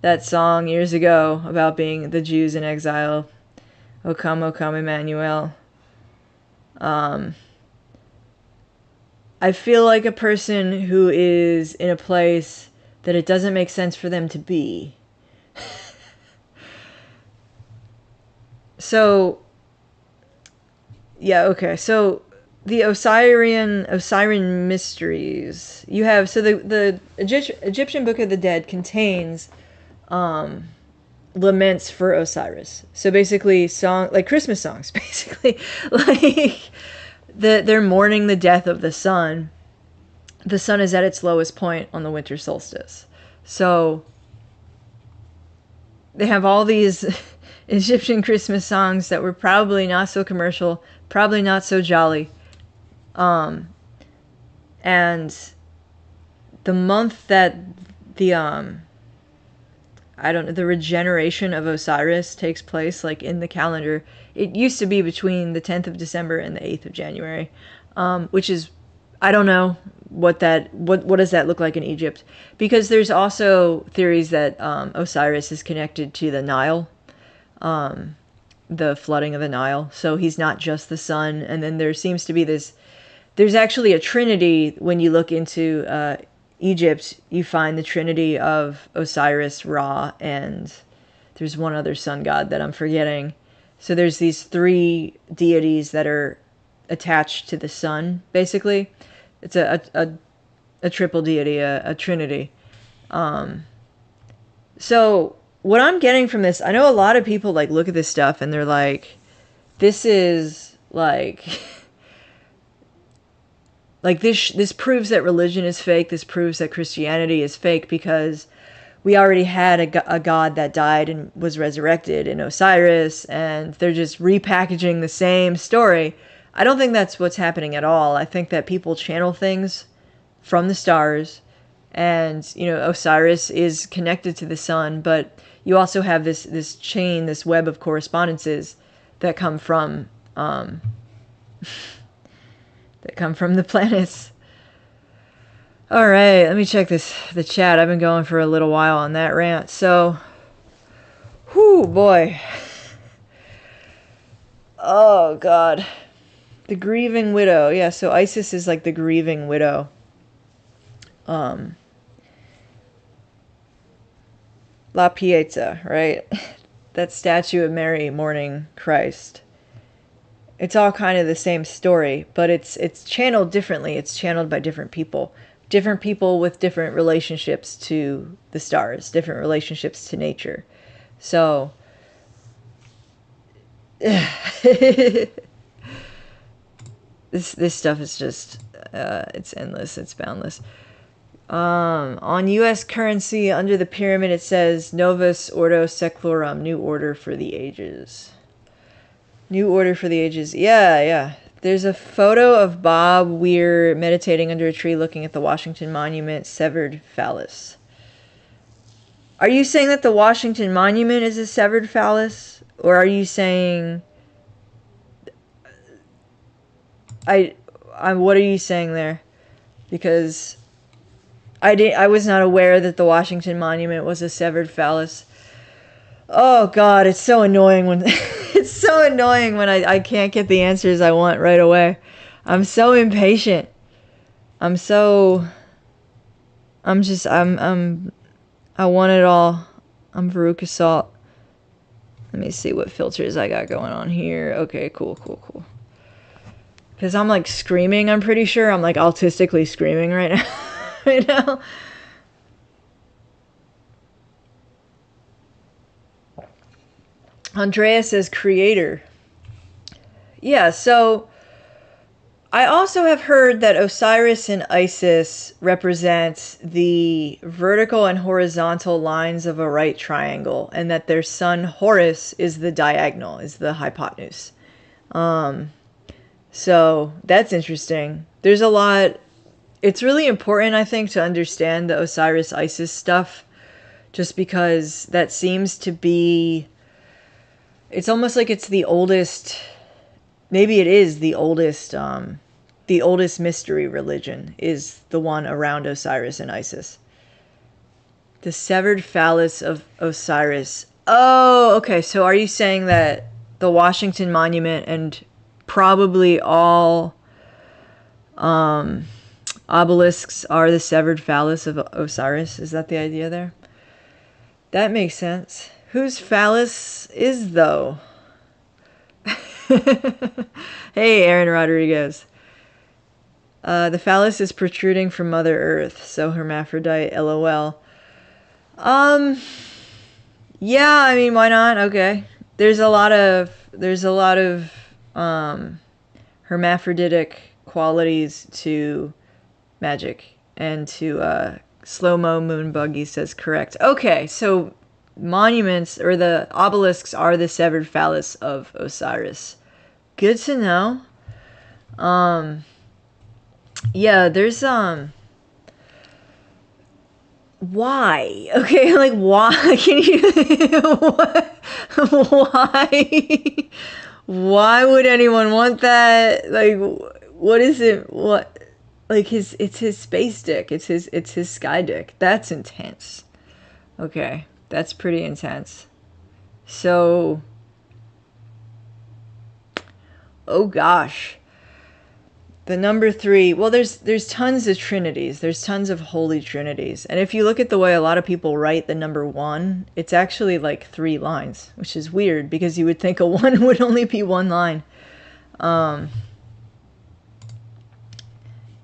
that song years ago about being the Jews in exile. O come, Emmanuel. I feel like a person who is in a place that it doesn't make sense for them to be. So, yeah, okay. So, the Osirian mysteries. You have, so the Egyptian Book of the Dead contains laments for Osiris. So basically like Christmas songs, basically. Like, they're mourning the death of the sun. The sun is at its lowest point on the winter solstice. So they have all these Egyptian Christmas songs that were probably not so commercial, probably not so jolly. And the month that the regeneration of Osiris takes place, like, in the calendar, it used to be between the 10th of December and the 8th of January, which is, I don't know what does that look like in Egypt, because there's also theories that Osiris is connected to the Nile, the flooding of the Nile, so he's not just the sun. And then there seems to be there's actually a trinity. When you look into Egypt, you find the trinity of Osiris, Ra, and there's one other sun god that I'm forgetting. So there's these 3 deities that are attached to the sun, basically. It's a triple deity, a trinity. So what I'm getting from this, I know a lot of people, like, look at this stuff and they're like, this is like this proves that religion is fake. This proves that Christianity is fake, because we already had a god that died and was resurrected in Osiris, and they're just repackaging the same story. I don't think that's what's happening at all. I think that people channel things from the stars, and Osiris is connected to the sun, but you also have this chain, this web of correspondences that come from the planets. All right, let me check the chat. I've been going for a little while on that rant. So, whoo, boy. Oh, God. The grieving widow. Yeah, so Isis is like the grieving widow. La Pieta, right? That statue of Mary mourning Christ. It's all kind of the same story, but it's channeled differently. It's channeled by different people. Different people with different relationships to the stars, different relationships to nature. So, this stuff is just, it's endless, it's boundless. On U.S. currency, under the pyramid, it says, Novus Ordo Seclorum, New Order for the Ages. New Order for the Ages. Yeah. There's a photo of Bob Weir meditating under a tree looking at the Washington Monument, severed phallus. Are you saying that the Washington Monument is a severed phallus? Or are you saying... what are you saying there? Because I was not aware that the Washington Monument was a severed phallus. Oh, God, it's so annoying when... It's so annoying when I can't get the answers I want right away. I'm so impatient. I want it all. I'm Veruca Salt. Let me see what filters I got going on here. Okay, cool. Because I'm like screaming, I'm pretty sure. I'm like autistically screaming right now. Right now. Andrea says creator. Yeah, so I also have heard that Osiris and Isis represent the vertical and horizontal lines of a right triangle, and that their son Horus is the diagonal, is the hypotenuse. So that's interesting. There's a lot. It's really important, I think, to understand the Osiris-Isis stuff, just because that seems to be... It's almost like it's the oldest, maybe it is the oldest mystery religion, is the one around Osiris and Isis. The severed phallus of Osiris. Oh, okay, so are you saying that the Washington Monument and probably all obelisks are the severed phallus of Osiris? Is that the idea there? That makes sense. Whose phallus is, though? Hey, Aaron Rodriguez. The phallus is protruding from Mother Earth, so hermaphrodite, LOL. Yeah, I mean, why not? Okay. There's a lot of hermaphroditic qualities to magic, and to Slow-Mo Moon Buggy says correct. Okay, so monuments, or the obelisks, are the severed phallus of Osiris. Good to know. Yeah, there's why? Okay, like why? Can you why? Why would anyone want that? Like, what is it? What? Like it's his space dick. It's his sky dick. That's intense. Okay. That's pretty intense. So, oh gosh. The number 3, well, there's tons of trinities. There's tons of holy trinities. And if you look at the way a lot of people write the number 1, it's actually like 3 lines, which is weird because you would think a 1 would only be 1 line.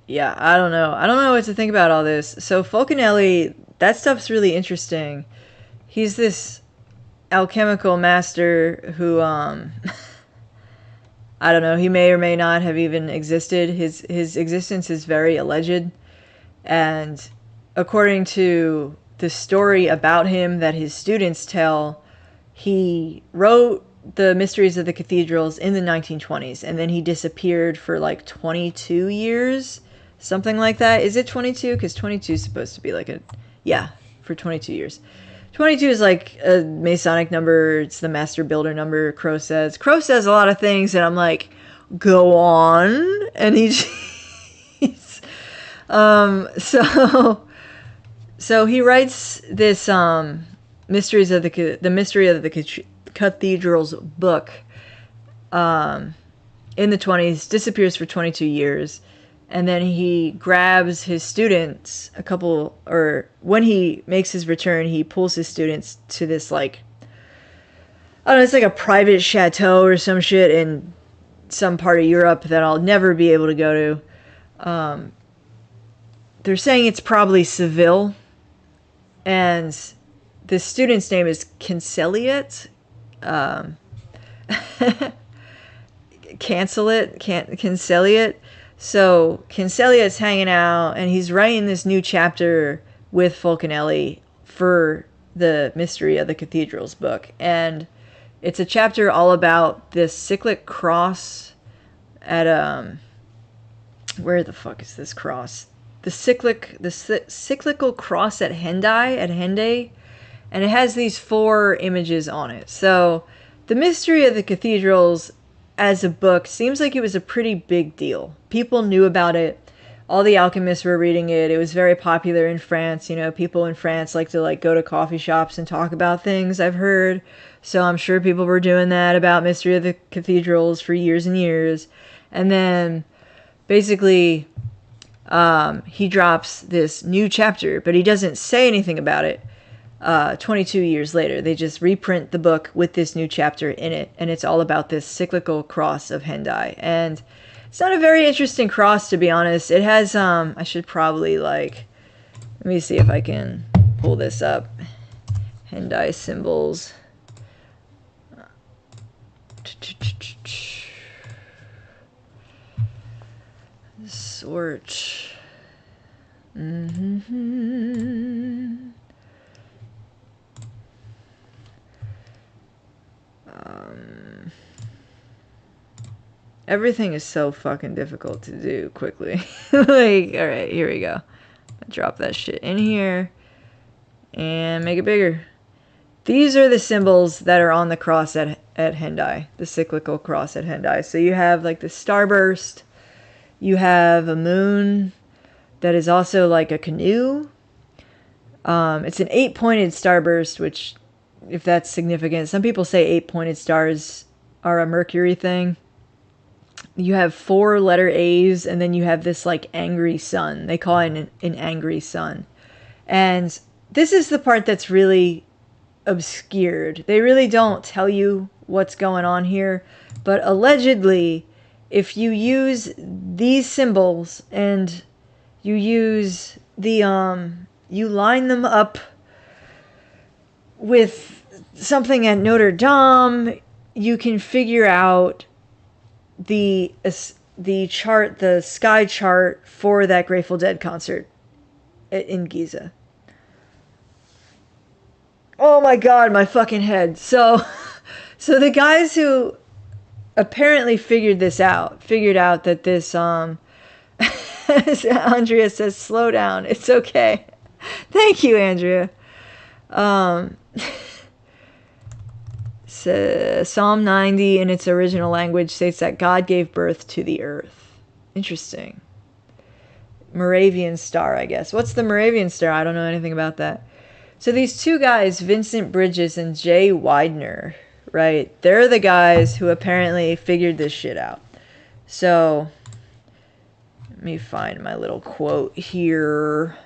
Yeah, I don't know. I don't know what to think about all this. So Fulcanelli, that stuff's really interesting. He's this alchemical master who I don't know, he may or may not have even existed. His existence is very alleged. And according to the story about him that his students tell, he wrote the Mysteries of the Cathedrals in the 1920s, and then he disappeared for like 22 years, something like that. Is it 22? Because 22 is supposed to be like for 22 years. 22 is like a Masonic number. It's the master builder number, Crow says. Crow says a lot of things, and I'm like, go on. And he's so he writes this Mysteries of the Mystery of the Cathedrals book in the 20s, disappears for 22 years. And then he grabs his students when he makes his return, he pulls his students to this, like, I don't know, it's like a private chateau or some shit in some part of Europe that I'll never be able to go to. They're saying it's probably Seville. And the student's name is Canceliet. Canceliet. So Canceliet's hanging out, and he's writing this new chapter with Fulcanelli for the Mystery of the Cathedrals book. And it's a chapter all about this cyclic cross at where the fuck is this cross? The cyclical cross at Hendaye, and it has these 4 images on it. So the Mystery of the Cathedrals as a book seems like it was a pretty big deal. People knew about it. All the alchemists were reading it. It was very popular in France. You know, people in France like to go to coffee shops and talk about things, I've heard. So I'm sure people were doing that about Mystery of the Cathedrals for years and years. And then basically he drops this new chapter, but he doesn't say anything about it. 22 years later, they just reprint the book with this new chapter in it, and it's all about this cyclical cross of Hendaye. And it's not a very interesting cross, to be honest. It has I should probably let me see if I can pull this up. Hendaye symbols. Sort. Everything is so fucking difficult to do quickly. Like, alright, here we go. Drop that shit in here and make it bigger. These are the symbols that are on the cross at Hendaye, the cyclical cross at Hendaye. So you have like the starburst, you have a moon that is also like a canoe. It's an 8-pointed starburst, which, if that's significant, some people say 8-pointed stars are a Mercury thing. You have 4 letter A's, and then you have this like angry sun. They call it an angry sun. And this is the part that's really obscured. They really don't tell you what's going on here. But allegedly, if you use these symbols and you use the you line them up with something at Notre Dame, you can figure out the chart, the sky chart for that Grateful Dead concert in Giza. Oh my god, my fucking head. So the guys who apparently figured out that this Andrea says slow down, it's okay. Thank you, Andrea. Psalm 90 in its original language states that God gave birth to the earth. Interesting. Moravian star, I guess. What's the Moravian star? I don't know anything about that. So these 2 guys, Vincent Bridges and Jay Widener, right? They're the guys who apparently figured this shit out. So let me find my little quote here.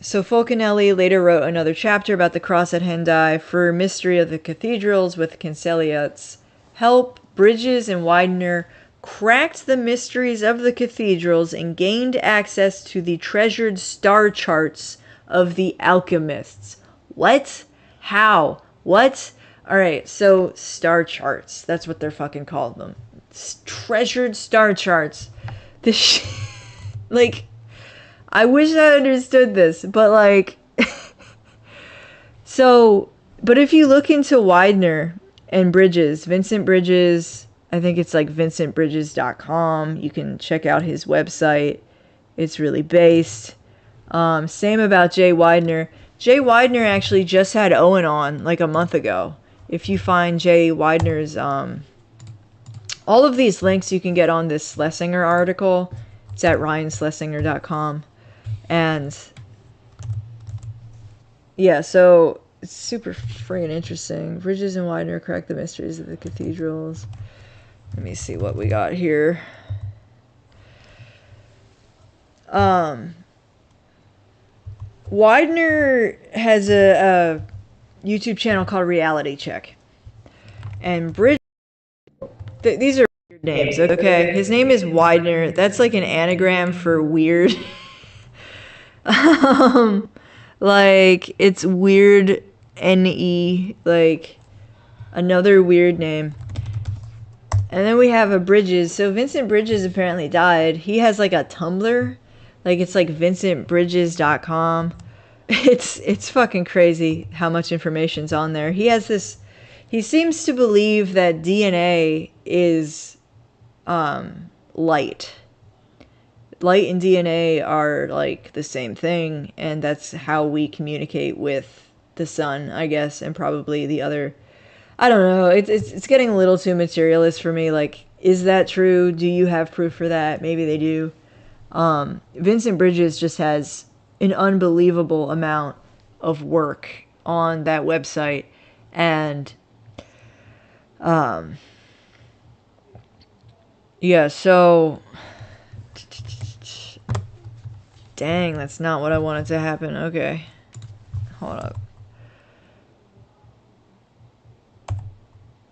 So Fulcanelli later wrote another chapter about the cross at Hendaye for Mystery of the Cathedrals with Canceliet's help. Bridges and Widener cracked the mysteries of the cathedrals and gained access to the treasured star charts of the alchemists. What? How? What? Alright, so star charts. That's what they're fucking called them. Treasured star charts. This like, I wish I understood this, but like, so, but if you look into Widener and Bridges, Vincent Bridges, I think it's like vincentbridges.com. You can check out his website. It's really based. Same about Jay Widener. Jay Widener actually just had Owen on like a month ago. If you find Jay Widener's, all of these links you can get on this Schlesinger article. It's at ryanschlesinger.com. And yeah, so it's super freaking interesting. Bridges and Widener crack the mysteries of the cathedrals. Let me see what we got here. Widener has a YouTube channel called Reality Check. And Bridges, these are weird names, okay? His name is Widener. That's like an anagram for weird. Like, it's weird N-E, like, another weird name. And then we have a Bridges. So Vincent Bridges apparently died. He has like a Tumblr. Like, it's like vincentbridges.com. It's fucking crazy how much information's on there. He has this, he seems to believe that DNA is light. Light and DNA are like the same thing, and that's how we communicate with the sun, I guess, and probably the other. I don't know. It's getting a little too materialist for me. Like, is that true? Do you have proof for that? Maybe they do. Vincent Bridges just has an unbelievable amount of work on that website, and yeah. So. Dang, that's not what I wanted to happen. Okay. Hold up.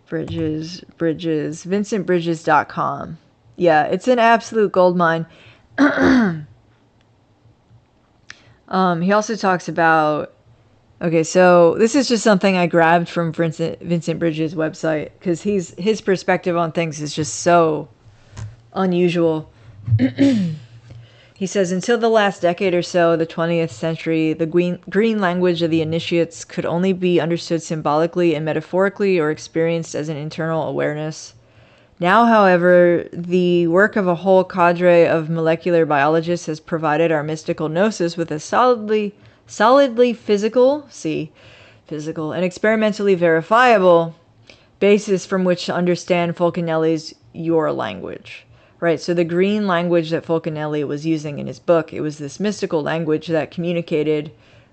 Bridges, vincentbridges.com. Yeah, it's an absolute goldmine. He also talks about, okay, so this is just something I grabbed from Vincent Bridges' website, because his perspective on things is just so unusual. He says, until the last decade or so, the 20th century, the green language of the initiates could only be understood symbolically and metaphorically or experienced as an internal awareness. Now, however, the work of a whole cadre of molecular biologists has provided our mystical gnosis with a solidly physical and experimentally verifiable basis from which to understand Fulcanelli's Your Language. Right, so the green language that Fulcanelli was using in his book, it was this mystical language that communicated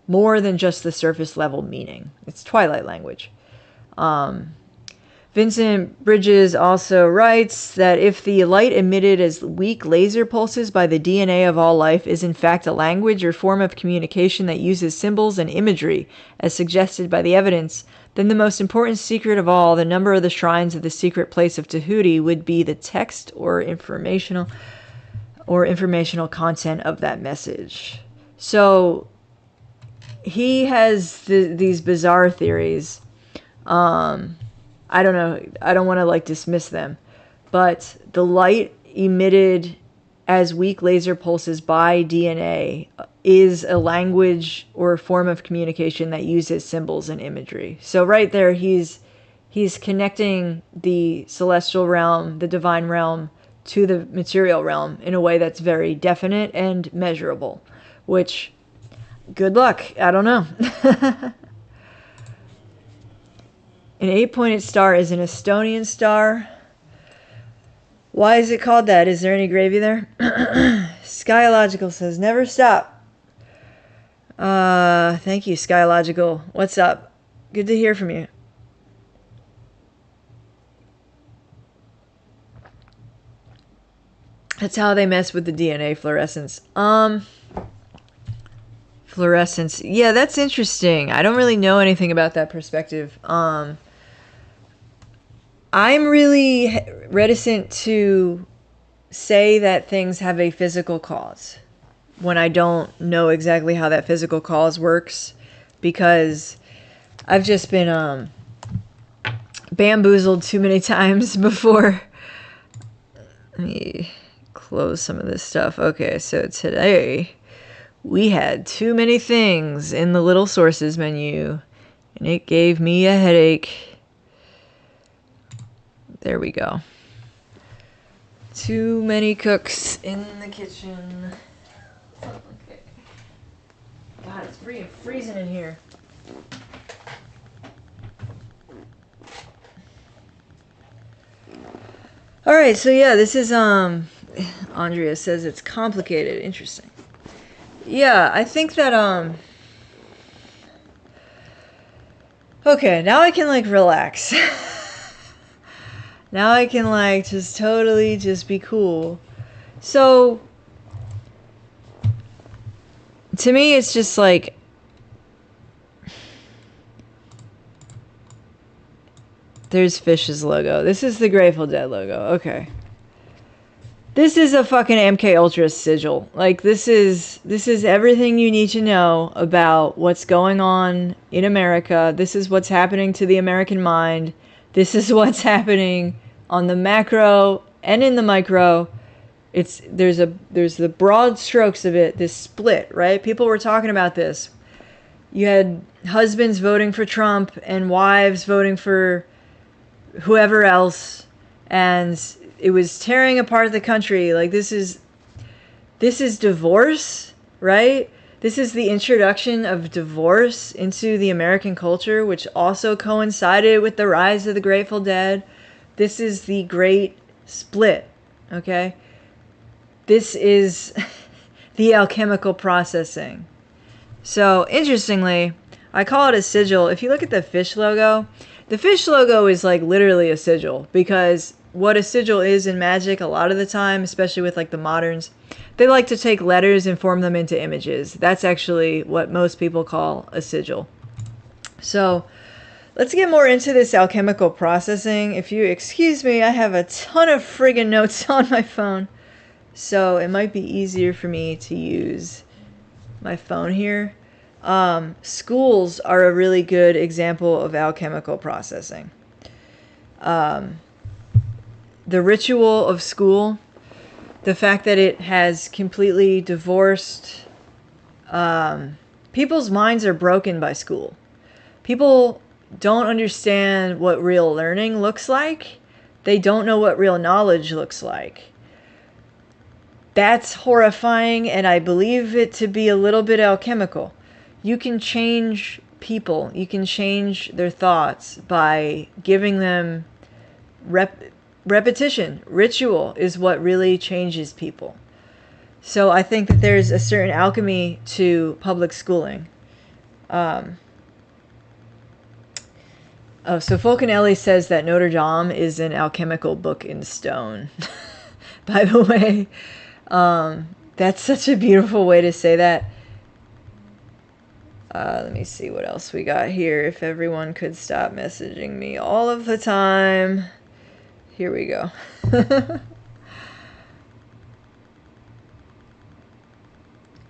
more than just the surface level meaning. It's twilight language. Vincent Bridges also writes that if the light emitted as weak laser pulses by the DNA of all life is in fact a language or form of communication that uses symbols and imagery, as suggested by the evidence, then the most important secret of all, the number of the shrines of the secret place of Tahuti, would be the text or informational content of that message. So he has these bizarre theories. I don't know. I don't want to like dismiss them, but the light emitted as weak laser pulses by DNA is a language or a form of communication that uses symbols and imagery. So right there, he's connecting the celestial realm, the divine realm, to the material realm in a way that's very definite and measurable, which, good luck. I don't know. An 8-pointed star is an Estonian star. Why is it called that? Is there any gravy there? Skylogical says, never stop. Thank you, Skylogical. What's up? Good to hear from you. That's how they mess with the DNA fluorescence. Fluorescence. Yeah, that's interesting. I don't really know anything about that perspective. I'm really reticent to say that things have a physical cause when I don't know exactly how that physical cause works, because I've just been bamboozled too many times before. Let me close some of this stuff. Okay, so today we had too many things in the little sources menu, and it gave me a headache. There we go. Too many cooks in the kitchen. Okay. God, it's freezing in here. All right, so yeah, this is Andrea says it's complicated. Interesting. Yeah, I think that okay, now I can like relax. Now I can like just totally just be cool. So to me it's just like there's Fish's logo. This is the Grateful Dead logo. Okay. This is a fucking MK Ultra sigil. Like this is everything you need to know about what's going on in America. This is what's happening to the American mind. This is what's happening on the macro and in the micro. There's the broad strokes of it, this split, right? People were talking about this. You had husbands voting for Trump and wives voting for whoever else, and it was tearing apart the country. Like this is divorce, right? This is the introduction of divorce into the American culture, which also coincided with the rise of the Grateful Dead. This is the great split, okay? This is the alchemical processing. So, interestingly, I call it a sigil. If you look at the fish logo, the fish logo is like literally a sigil, because what a sigil is in magic a lot of the time, especially with like the moderns, they like to take letters and form them into images. That's actually what most people call a sigil. So let's get more into this alchemical processing. If you excuse me, I have a ton of friggin' notes on my phone, so it might be easier for me to use my phone here. Schools are a really good example of alchemical processing. The ritual of school, the fact that it has completely divorced, people's minds are broken by school. People don't understand what real learning looks like. They don't know what real knowledge looks like. That's horrifying, and I believe it to be a little bit alchemical. You can change people. You can change their thoughts by giving them repetition. Ritual is what really changes people. So I think that there's a certain alchemy to public schooling. So Fulcanelli says that Notre Dame is an alchemical book in stone. By the way, that's such a beautiful way to say that. Let me see what else we got here. If everyone could stop messaging me all of the time. Here we go.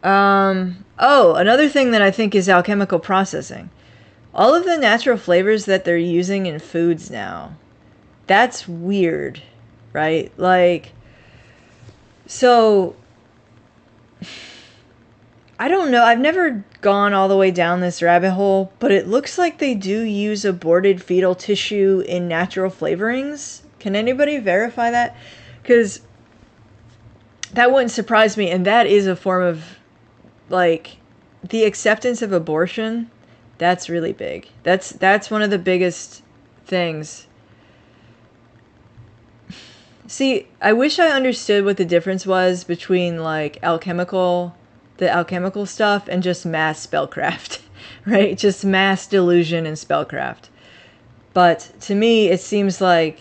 Another thing that I think is alchemical processing. All of the natural flavors that they're using in foods now. That's weird, right? Like, so I don't know. I've never gone all the way down this rabbit hole, but it looks like they do use aborted fetal tissue in natural flavorings. Can anybody verify that? Because that wouldn't surprise me, and that is a form of, like, the acceptance of abortion. That's really big. That's one of the biggest things. See, I wish I understood what the difference was between, like, the alchemical stuff and just mass spellcraft, right? Just mass delusion and spellcraft. But to me, it seems like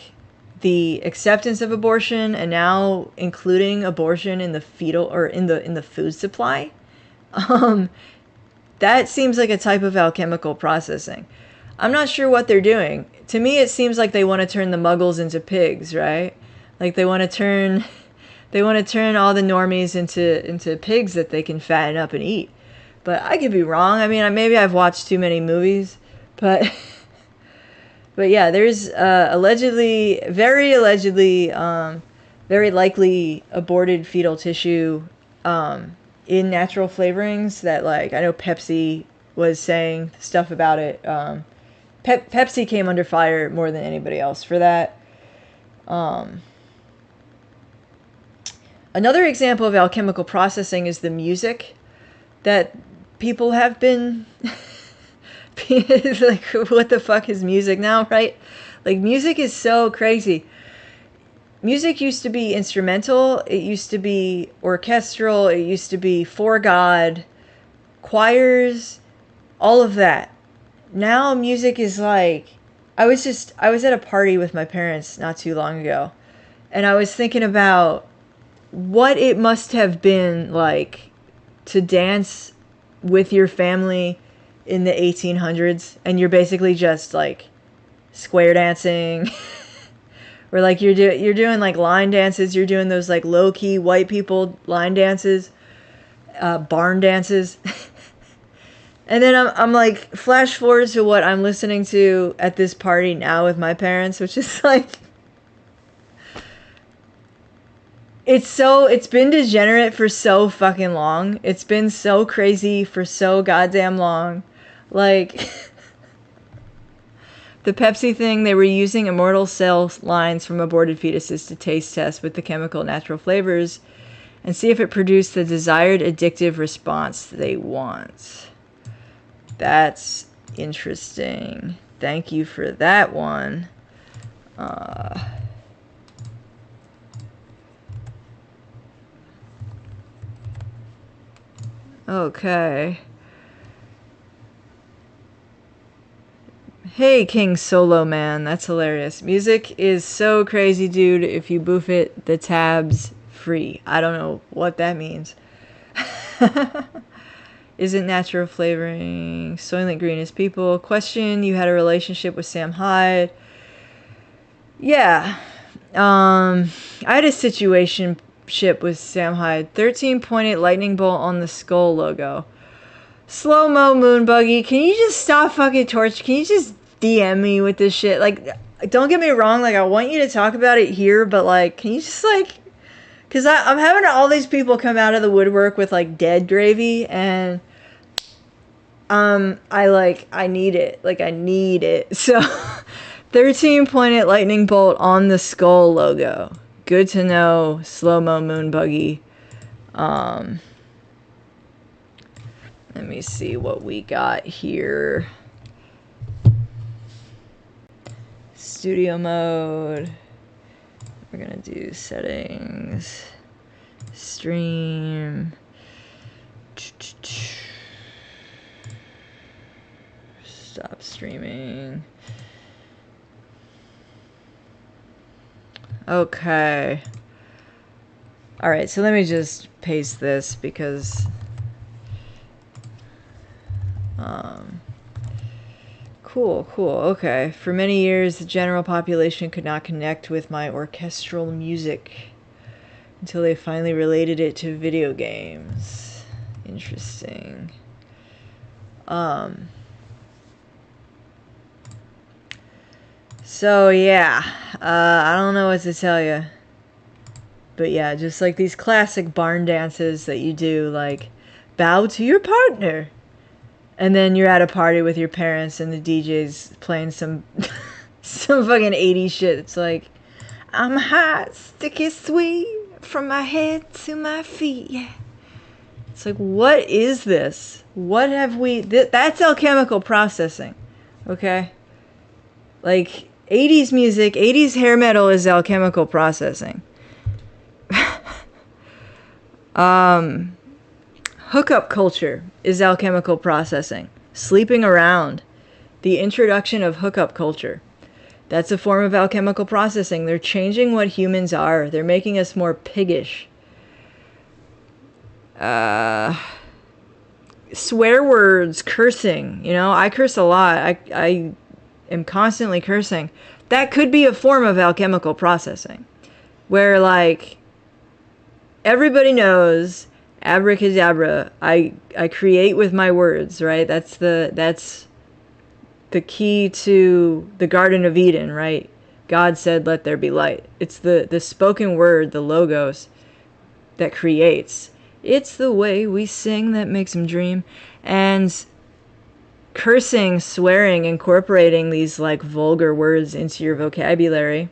the acceptance of abortion, and now including abortion in the fetal or in the food supply, that seems like a type of alchemical processing. I'm not sure what they're doing. To me, it seems like they want to turn the muggles into pigs, right? Like they want to turn all the normies into pigs that they can fatten up and eat. But I could be wrong. I mean, maybe I've watched too many movies, But but yeah, there's very allegedly, very likely aborted fetal tissue in natural flavorings that, like, I know Pepsi was saying stuff about it. Pepsi came under fire more than anybody else for that. Another example of alchemical processing is the music that people have been like, what the fuck is music now, right? Like, music is so crazy. Music used to be instrumental, it used to be orchestral, it used to be for God, choirs, all of that. Now music is like, I was at a party with my parents not too long ago, and I was thinking about what it must have been like to dance with your family in the 1800s, and you're basically just like square dancing. Or like you're doing like line dances, you're doing those like low-key white people line dances, barn dances. And then I'm like, flash forward to what I'm listening to at this party now with my parents, which is like, it's been degenerate for so fucking long. It's been so crazy for so goddamn long. Like, the Pepsi thing, they were using immortal cell lines from aborted fetuses to taste test with the chemical natural flavors and see if it produced the desired addictive response they want. That's interesting. Thank you for that one. Okay. Hey, King Solo Man, that's hilarious. Music is so crazy, dude. If you boof it, the tab's free. I don't know what that means. Isn't natural flavoring Soylent Green is people? Question, you had a relationship with Sam Hyde. Yeah. I had a situationship with Sam Hyde. 13-pointed lightning bolt on the skull logo. Slow-mo moon buggy. Can you just stop fucking torch? Can you just DM me with this shit? Like, don't get me wrong. Like, I want you to talk about it here, but like, can you just like, because I'm having all these people come out of the woodwork with like dead gravy, and I need it. Like, I need it. So 13-pointed lightning bolt on the skull logo. Good to know. Slow-mo moon buggy. Let me see what we got here. Studio mode. We're gonna do settings. Stream. Stop streaming. Okay. Alright, so let me just paste this because cool, okay. For many years, the general population could not connect with my orchestral music until they finally related it to video games. Interesting. So, yeah. I don't know what to tell you. But yeah, just like these classic barn dances that you do, like, bow to your partner. And then you're at a party with your parents and the DJ's playing some some fucking 80s shit. It's like, I'm hot, sticky sweet, from my head to my feet. Yeah. It's like, what is this? What have we... that's alchemical processing. Okay? Like, 80s music, 80s hair metal is alchemical processing. Hookup culture is alchemical processing. Sleeping around. The introduction of hookup culture. That's a form of alchemical processing. They're changing what humans are. They're making us more piggish. Swear words, cursing. You know, I curse a lot. I am constantly cursing. That could be a form of alchemical processing. Where, like, everybody knows... abracadabra, I create with my words, right? That's the key to the Garden of Eden, right? God said, let there be light. It's the spoken word, the logos, that creates. It's the way we sing that makes him dream. And cursing, swearing, incorporating these like vulgar words into your vocabulary,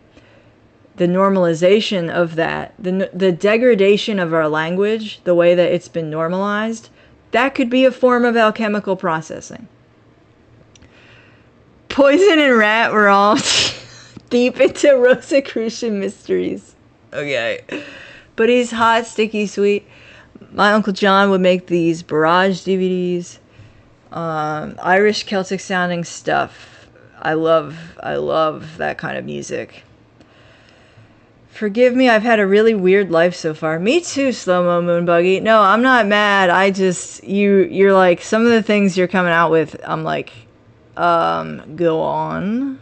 the normalization of that, the degradation of our language, the way that it's been normalized, that could be a form of alchemical processing. Poison and rat were all deep into Rosicrucian mysteries. Okay. But he's hot, sticky, sweet. My Uncle John would make these barrage DVDs. Irish Celtic sounding stuff. I love that kind of music. Forgive me, I've had a really weird life so far. Me too, Slow-Mo Moonbuggy. No, I'm not mad. I just, you're like, some of the things you're coming out with, I'm like, go on.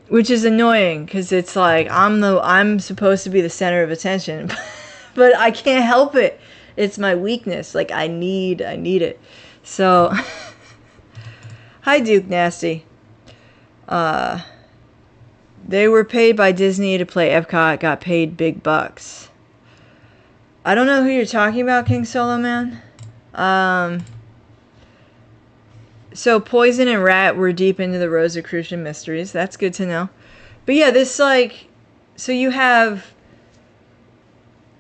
Which is annoying, because it's like, I'm supposed to be the center of attention, but I can't help it. It's my weakness. Like, I need it. So, hi Duke Nasty. They were paid by Disney to play Epcot, got paid big bucks. I don't know who you're talking about, King Solo Man. So Poison and Rat were deep into the Rosicrucian mysteries. That's good to know. But yeah, this like, so you have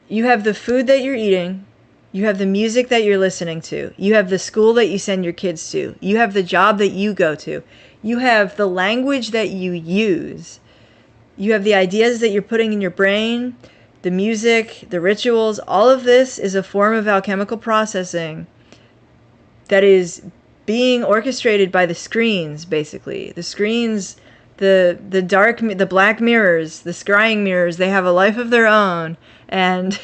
the food that you're eating, you have the music that you're listening to, you have the school that you send your kids to, you have the job that you go to, you have the language that you use, you have the ideas that you're putting in your brain, the music, the rituals. All of this is a form of alchemical processing that is being orchestrated by the screens, basically. The screens, the black mirrors, the scrying mirrors, they have a life of their own, and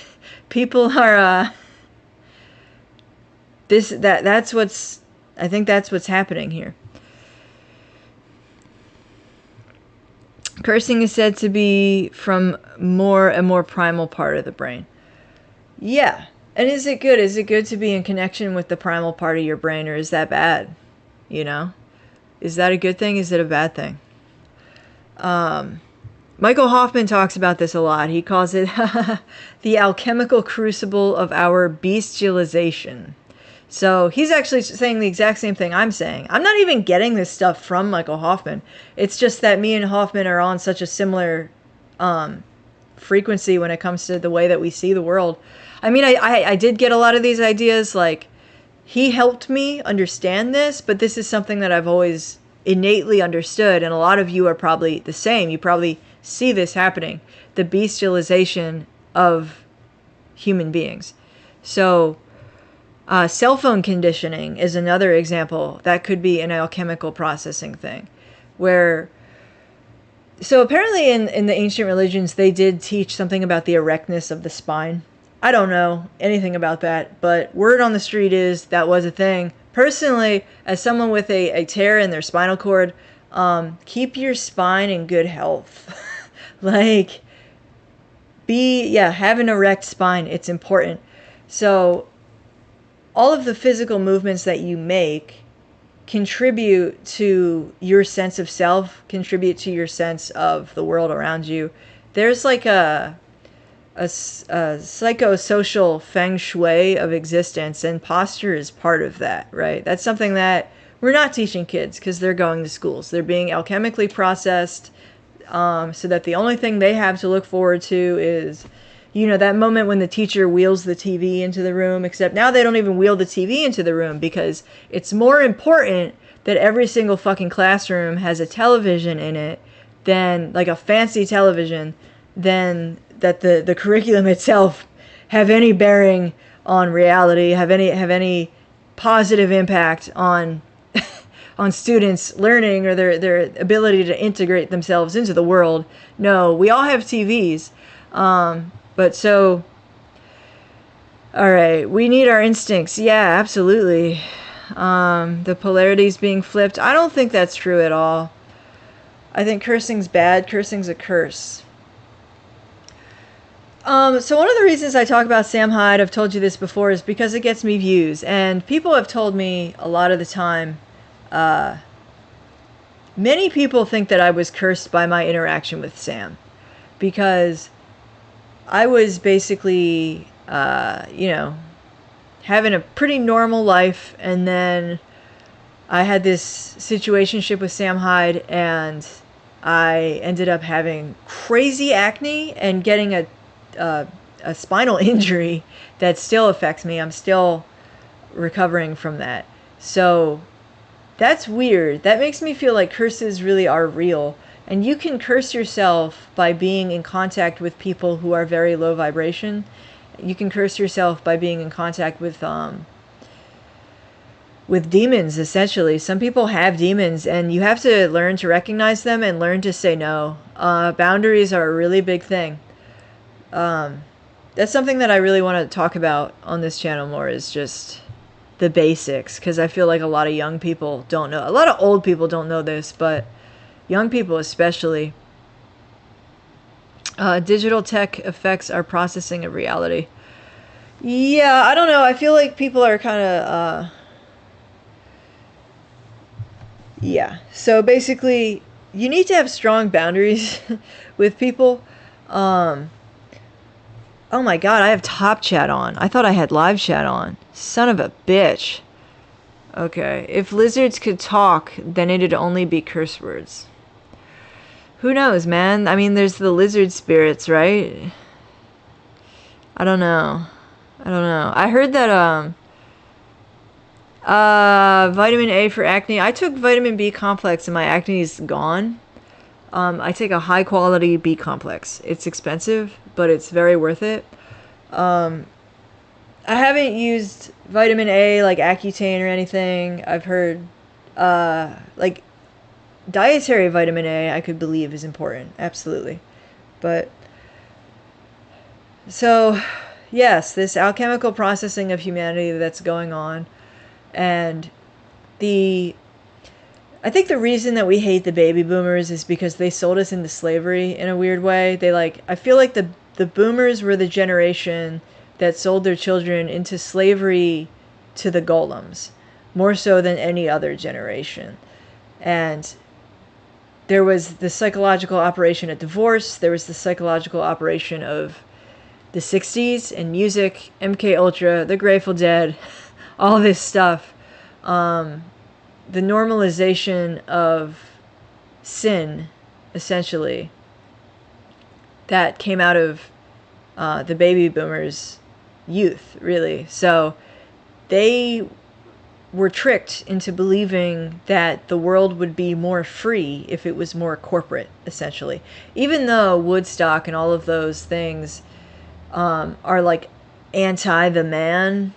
people are that's what's, I think that's what's happening here. Cursing is said to be from a more primal part of the brain. Yeah. And is it good? Is it good to be in connection with the primal part of your brain, or is that bad? You know? Is that a good thing? Is it a bad thing? Michael Hoffman talks about this a lot. He calls it the alchemical crucible of our bestialization. So he's actually saying the exact same thing I'm saying. I'm not even getting this stuff from Michael Hoffman. It's just that me and Hoffman are on such a similar frequency when it comes to the way that we see the world. I mean, I did get a lot of these ideas. Like, he helped me understand this, but this is something that I've always innately understood, and a lot of you are probably the same. You probably see this happening, the bestialization of human beings. So cell phone conditioning is another example. That could be an alchemical processing thing, where, so apparently in the ancient religions, they did teach something about the erectness of the spine. I don't know anything about that, but word on the street is that was a thing. Personally, as someone with a tear in their spinal cord, keep your spine in good health. Like, have an erect spine. It's important. So all of the physical movements that you make contribute to your sense of self, contribute to your sense of the world around you. There's like a psychosocial feng shui of existence, and posture is part of that, right? That's something that we're not teaching kids because they're going to schools. They're being alchemically processed, so that the only thing they have to look forward to is, you know, that moment when the teacher wheels the TV into the room, except now they don't even wheel the TV into the room because it's more important that every single fucking classroom has a television in it, than like a fancy television, than that the curriculum itself have any bearing on reality, have any positive impact on on students' learning or their ability to integrate themselves into the world. No, we all have TVs. But so, all right, we need our instincts. Yeah, absolutely. The polarities being flipped. I don't think that's true at all. I think cursing's bad. Cursing's a curse. So one of the reasons I talk about Sam Hyde, I've told you this before, is because it gets me views. And people have told me a lot of the time, many people think that I was cursed by my interaction with Sam, because I was basically, you know, having a pretty normal life, and then I had this situationship with Sam Hyde, and I ended up having crazy acne and getting a spinal injury that still affects me. I'm still recovering from that. So that's weird. That makes me feel like curses really are real. And you can curse yourself by being in contact with people who are very low vibration. You can curse yourself by being in contact with demons, essentially. Some people have demons, and you have to learn to recognize them and learn to say no. Boundaries are a really big thing. That's something that I really want to talk about on this channel more, is just the basics, because I feel like a lot of young people don't know. A lot of old people don't know this, but young people especially. Digital tech affects our processing of reality. Yeah, I don't know. I feel like people are kind of... yeah. So basically, you need to have strong boundaries with people. Oh my god, I have top chat on. I thought I had live chat on. Son of a bitch. Okay, if lizards could talk, then it'd only be curse words. Who knows, man? I mean, there's the lizard spirits, right? I don't know. I heard that, vitamin A for acne. I took vitamin B complex and my acne is gone. I take a high quality B complex. It's expensive, but it's very worth it. I haven't used vitamin A like Accutane or anything. I've heard, like, dietary vitamin A I could believe is important. Absolutely. But, so, yes, this alchemical processing of humanity that's going on. And I think the reason that we hate the baby boomers is because they sold us into slavery in a weird way. I feel like the boomers were the generation that sold their children into slavery to the golems, more so than any other generation. And there was the psychological operation of divorce. There was the psychological operation of the 60s and music, MK Ultra, the Grateful Dead, all this stuff. The normalization of sin, essentially, that came out of the baby boomers' youth, really. So they were tricked into believing that the world would be more free if it was more corporate, essentially. Even though Woodstock and all of those things are like anti the man,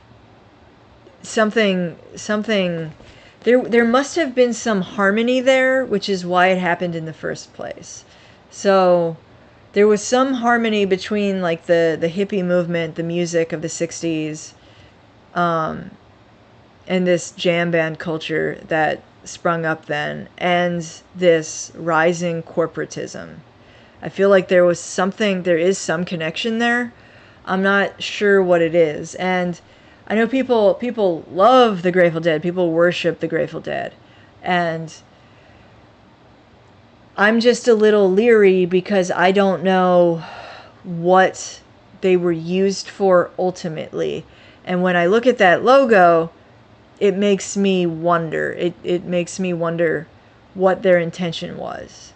there must have been some harmony there, which is why it happened in the first place. So there was some harmony between like the hippie movement, the music of the 60s, and this jam band culture that sprung up then, and this rising corporatism. I feel like there is some connection there. I'm not sure what it is. And I know people love the Grateful Dead. People worship the Grateful Dead. And I'm just a little leery because I don't know what they were used for ultimately. And when I look at that logo, it makes me wonder. It makes me wonder what their intention was.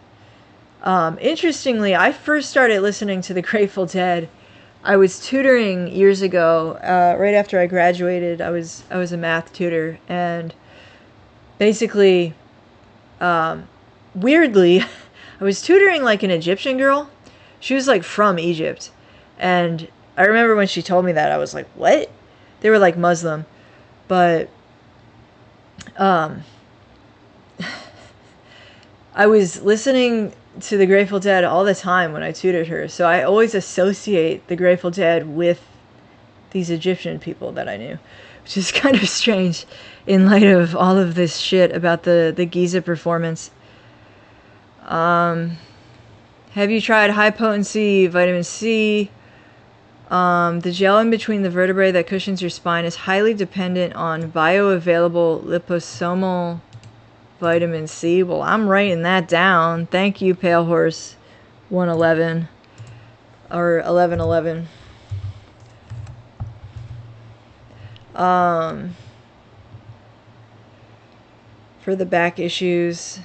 Interestingly, I first started listening to the Grateful Dead. I was tutoring years ago, right after I graduated. I was a math tutor, and basically, weirdly, I was tutoring like an Egyptian girl. She was like from Egypt, and I remember when she told me that, I was like, what? They were like Muslim, but I was listening to the Grateful Dead all the time when I tutored her, so I always associate the Grateful Dead with these Egyptian people that I knew, which is kind of strange in light of all of this shit about the Giza performance. Have you tried high potency vitamin C? The gel in between the vertebrae that cushions your spine is highly dependent on bioavailable liposomal vitamin C. Well, I'm writing that down. Thank you, Pale Horse 111 or 1111. For the back issues.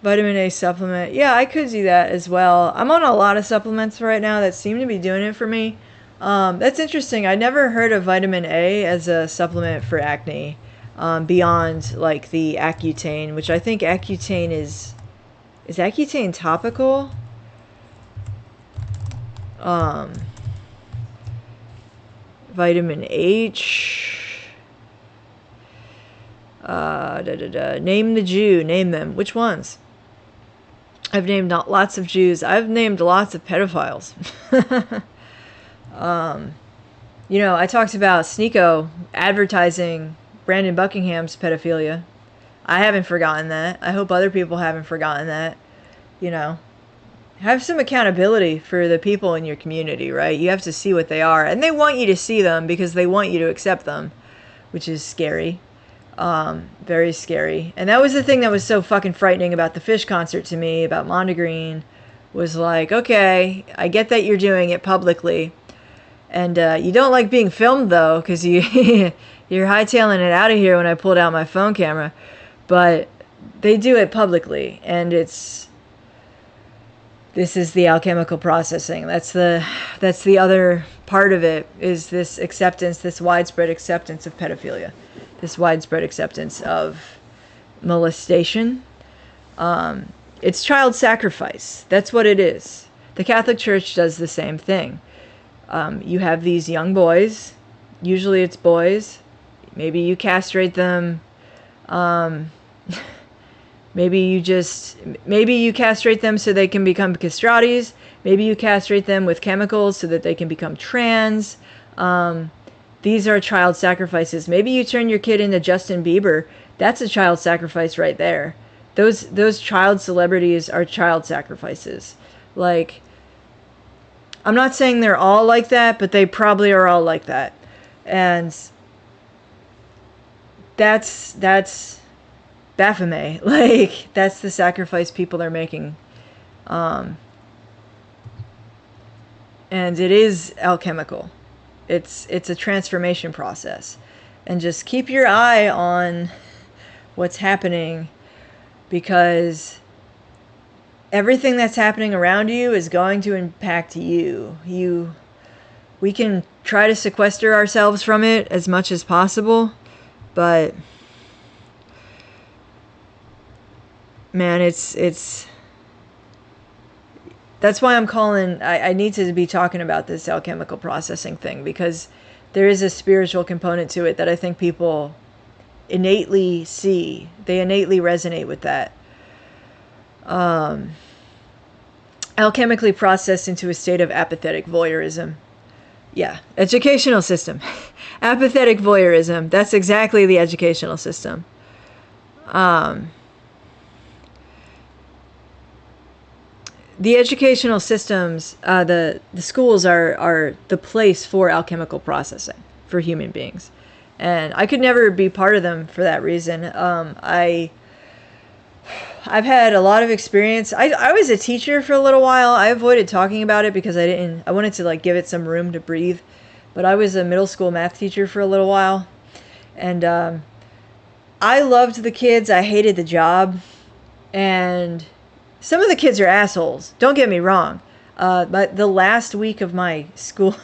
Vitamin A supplement. Yeah, I could do that as well. I'm on a lot of supplements right now that seem to be doing it for me. That's interesting. I never heard of vitamin A as a supplement for acne, beyond like the Accutane, which I think Accutane is Accutane topical? Vitamin H. Name the Jew. Name them. Which ones? I've named lots of Jews. I've named lots of pedophiles. You know, I talked about Sneeko advertising Brandon Buckingham's pedophilia. I haven't forgotten that. I hope other people haven't forgotten that. You know, have some accountability for the people in your community, right? You have to see what they are. And they want you to see them because they want you to accept them, which is scary. Very scary. And that was the thing that was so fucking frightening about the Fish concert to me, about Mondegreen, was like, okay, I get that you're doing it publicly. And you don't like being filmed, though, because you're hightailing it out of here when I pulled out my phone camera. But they do it publicly, and this is the alchemical processing. That's the other part of it, is this acceptance, this widespread acceptance of pedophilia. This widespread acceptance of molestation. It's child sacrifice. That's what it is. The Catholic Church does the same thing. You have these young boys. Usually it's boys. Maybe you castrate them. Maybe you castrate them so they can become castratis. Maybe you castrate them with chemicals so that they can become trans. These are child sacrifices. Maybe you turn your kid into Justin Bieber. That's a child sacrifice right there. Those child celebrities are child sacrifices. Like, I'm not saying they're all like that, but they probably are all like that. And that's Baphomet. Like, that's the sacrifice people are making. And it is alchemical. It's a transformation process. And just keep your eye on what's happening, because everything that's happening around you is going to impact you. We can try to sequester ourselves from it as much as possible, but man, it's that's why I need to be talking about this alchemical processing thing, because there is a spiritual component to it that I think people innately see. They innately resonate with that. Alchemically processed into a state of apathetic voyeurism. Yeah, educational system. Apathetic voyeurism. That's exactly the educational system. The educational systems, the schools are the place for alchemical processing for human beings. And I could never be part of them for that reason. I've had a lot of experience. I was a teacher for a little while. I avoided talking about it because I wanted to like give it some room to breathe. But I was a middle school math teacher for a little while. And I loved the kids. I hated the job. And some of the kids are assholes. Don't get me wrong. But the last week of my school,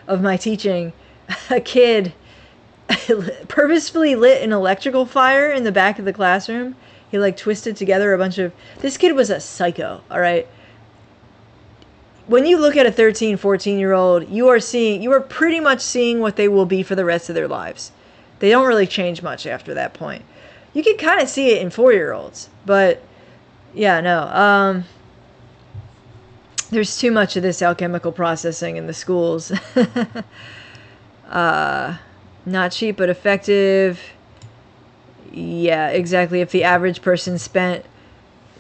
of my teaching, a kid purposefully lit an electrical fire in the back of the classroom. He like twisted together a bunch of... This kid was a psycho, all right? When you look at a 13, 14-year-old, you are pretty much seeing what they will be for the rest of their lives. They don't really change much after that point. You can kind of see it in 4-year-olds, but yeah, no. There's too much of this alchemical processing in the schools. Not cheap, but effective. Yeah, exactly. If the average person spent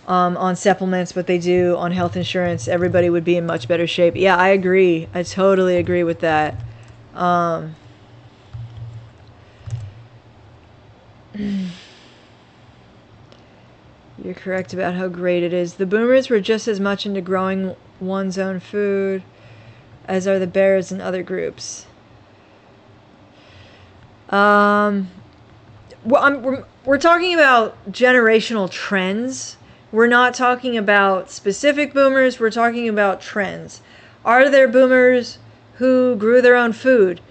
on supplements what they do on health insurance, everybody would be in much better shape. Yeah, I agree. I totally agree with that. You're correct about how great it is. The boomers were just as much into growing one's own food as are the bears and other groups. Well, we're talking about generational trends. We're not talking about specific boomers. We're talking about trends. Are there boomers who grew their own food?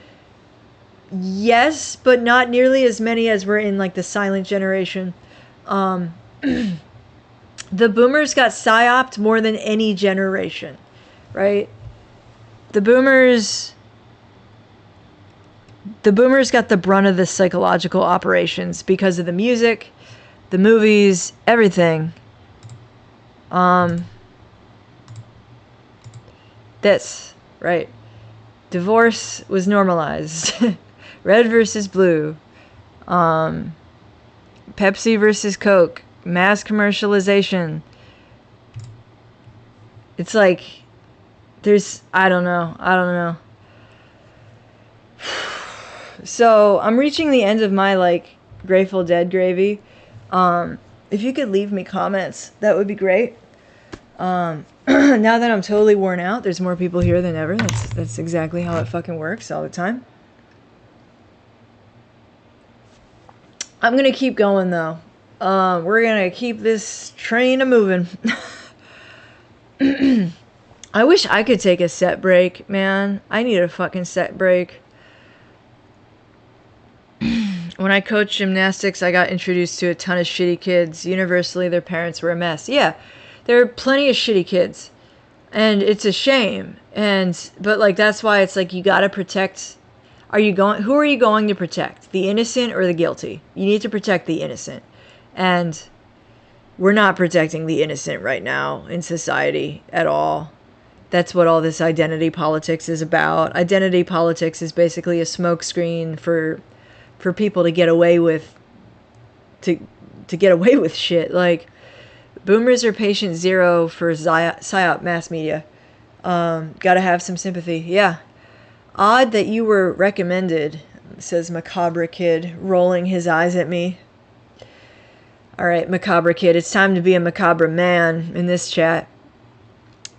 Yes, but not nearly as many as were in like the silent generation. The boomers got psyoped more than any generation, right? The boomers got the brunt of the psychological operations because of the music, the movies, everything. This, right? Divorce was normalized. Red versus blue. Pepsi versus Coke. Mass commercialization. It's like, I don't know. So, I'm reaching the end of my, like, Grateful Dead gravy. If you could leave me comments, that would be great. Now that I'm totally worn out, there's more people here than ever. That's exactly how it fucking works all the time. I'm gonna keep going, though. We're gonna keep this train a-moving. I wish I could take a set break, man. I need a fucking set break. When I coached gymnastics, I got introduced to a ton of shitty kids. Universally, their parents were a mess. Yeah, there are plenty of shitty kids. And it's a shame. But like, that's why it's like, you gotta protect. Who are you going to protect? The innocent or the guilty? You need to protect the innocent. And we're not protecting the innocent right now in society at all. That's what all this identity politics is about. Identity politics is basically a smokescreen for people to get away with to get away with shit. Like, boomers are patient zero for psyop mass media. Gotta have some sympathy. Yeah. Odd that you were recommended, says Macabre Kid, rolling his eyes at me. Alright, Macabre Kid, it's time to be a macabre man in this chat.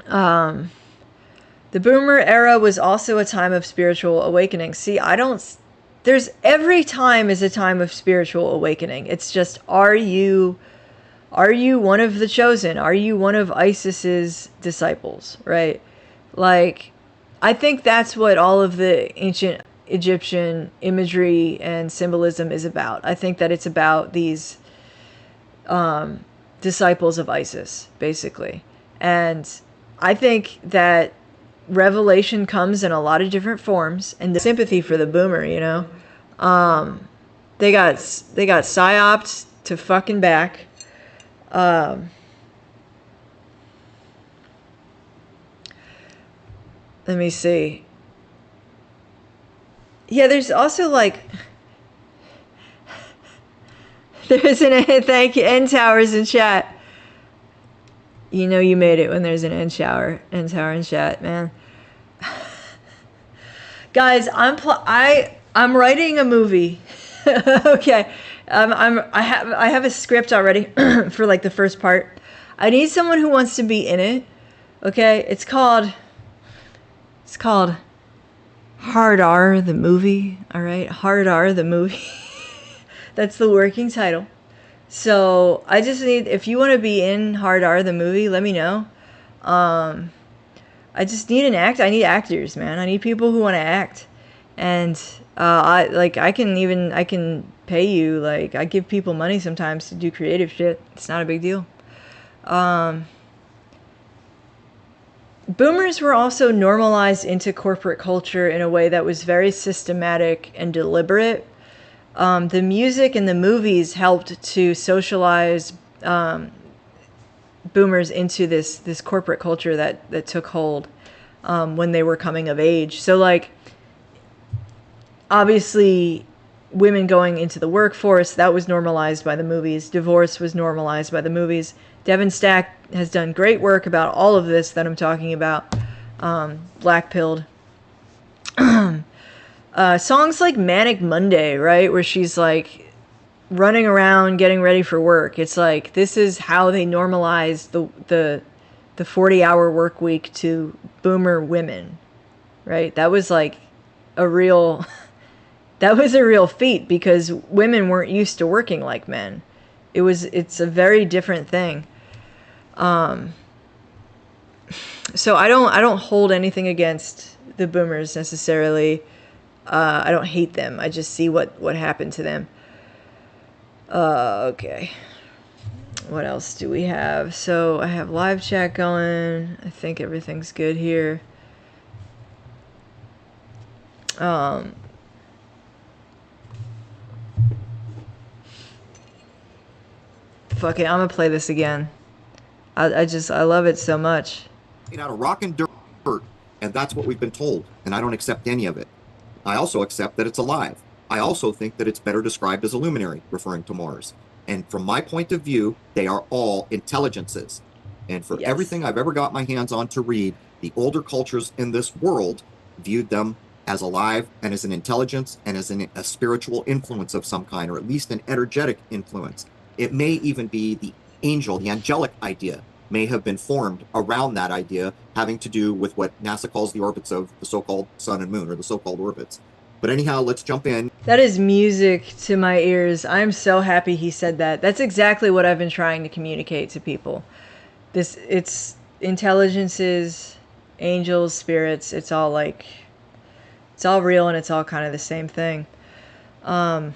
The boomer era was also a time of spiritual awakening. See, there's every time is a time of spiritual awakening. It's just, are you one of the chosen? Are you one of Isis's disciples, right? Like, I think that's what all of the ancient Egyptian imagery and symbolism is about. I think that it's about these disciples of Isis, basically. And I think that revelation comes in a lot of different forms, and the sympathy for the boomer, you know. They got psyoped to fucking back. Let me see. Yeah, there's also like there's thank you, end towers in chat. You know you made it when there's an end tower in chat, man. Guys, I'm writing a movie. Okay, I have a script already for like the first part. I need someone who wants to be in it. Okay, it's called Hard R the movie. All right, Hard R the movie. That's the working title. So I just need, if you want to be in Hard R the movie, let me know. I just need I need actors, man. I need people who want to act. And I can pay you, like, I give people money sometimes to do creative shit. It's not a big deal. Boomers were also normalized into corporate culture in a way that was very systematic and deliberate. The music and the movies helped to socialize boomers into this corporate culture that took hold when they were coming of age. So, like, obviously, women going into the workforce, that was normalized by the movies. Divorce was normalized by the movies. Devin Stack has done great work about all of this that I'm talking about. Black-pilled. Songs like Manic Monday, right? Where she's like, running around getting ready for work. It's like this is how they normalized the 40-hour work week to boomer women, right? That was like a real that was a real feat because women weren't used to working like men. It's a very different thing. So I don't hold anything against the boomers necessarily. I don't hate them. I just see what happened to them. Okay. What else do we have? So I have live chat going. I think everything's good here. Fuck it, I'm gonna play this again. I love it so much. Out of rock and dirt, and that's what we've been told, and I don't accept any of it. I also accept that it's alive. I also think that it's better described as a luminary, referring to Mars. And from my point of view, they are all intelligences. And for everything I've ever got my hands on to read, the older cultures in this world viewed them as alive and as an intelligence and as a spiritual influence of some kind, or at least an energetic influence. It may even be the angel, the angelic idea may have been formed around that idea, having to do with what NASA calls the orbits of the so-called sun and moon, or the so-called orbits. But anyhow, let's jump in. That is music to my ears. I'm so happy he said that. That's exactly what I've been trying to communicate to people. It's intelligences, angels, spirits. It's all real, and it's all kind of the same thing. God,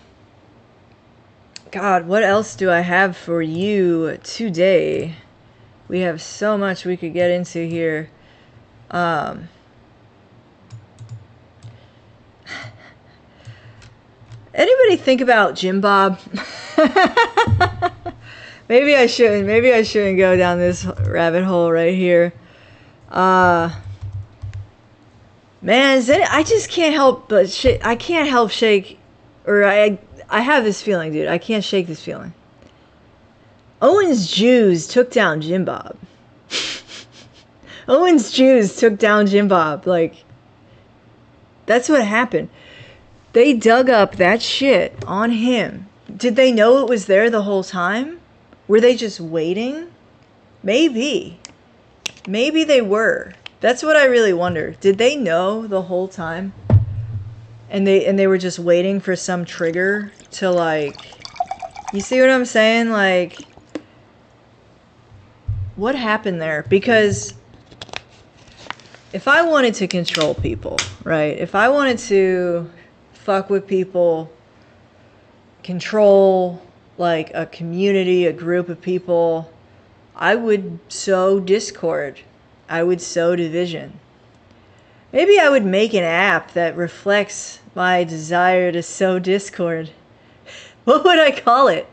what else do I have for you today? We have so much we could get into here. Anybody think about Jim Bob? Maybe I shouldn't go down this rabbit hole right here. Man, I just can't help but I can't help shake, or I have this feeling, dude. I can't shake this feeling. Owen's Jews took down Jim Bob. Owen's Jews took down Jim Bob. Like, that's what happened. They dug up that shit on him. Did they know it was there the whole time? Were they just waiting? Maybe. Maybe they were. That's what I really wonder. Did they know the whole time? And they were just waiting for some trigger to, like... You see what I'm saying? Like... What happened there? Because... if I wanted to control people, right? If I wanted to fuck with people, control like a community, a group of people, I would sow discord. I would sow division. Maybe I would make an app that reflects my desire to sow discord. What would I call it?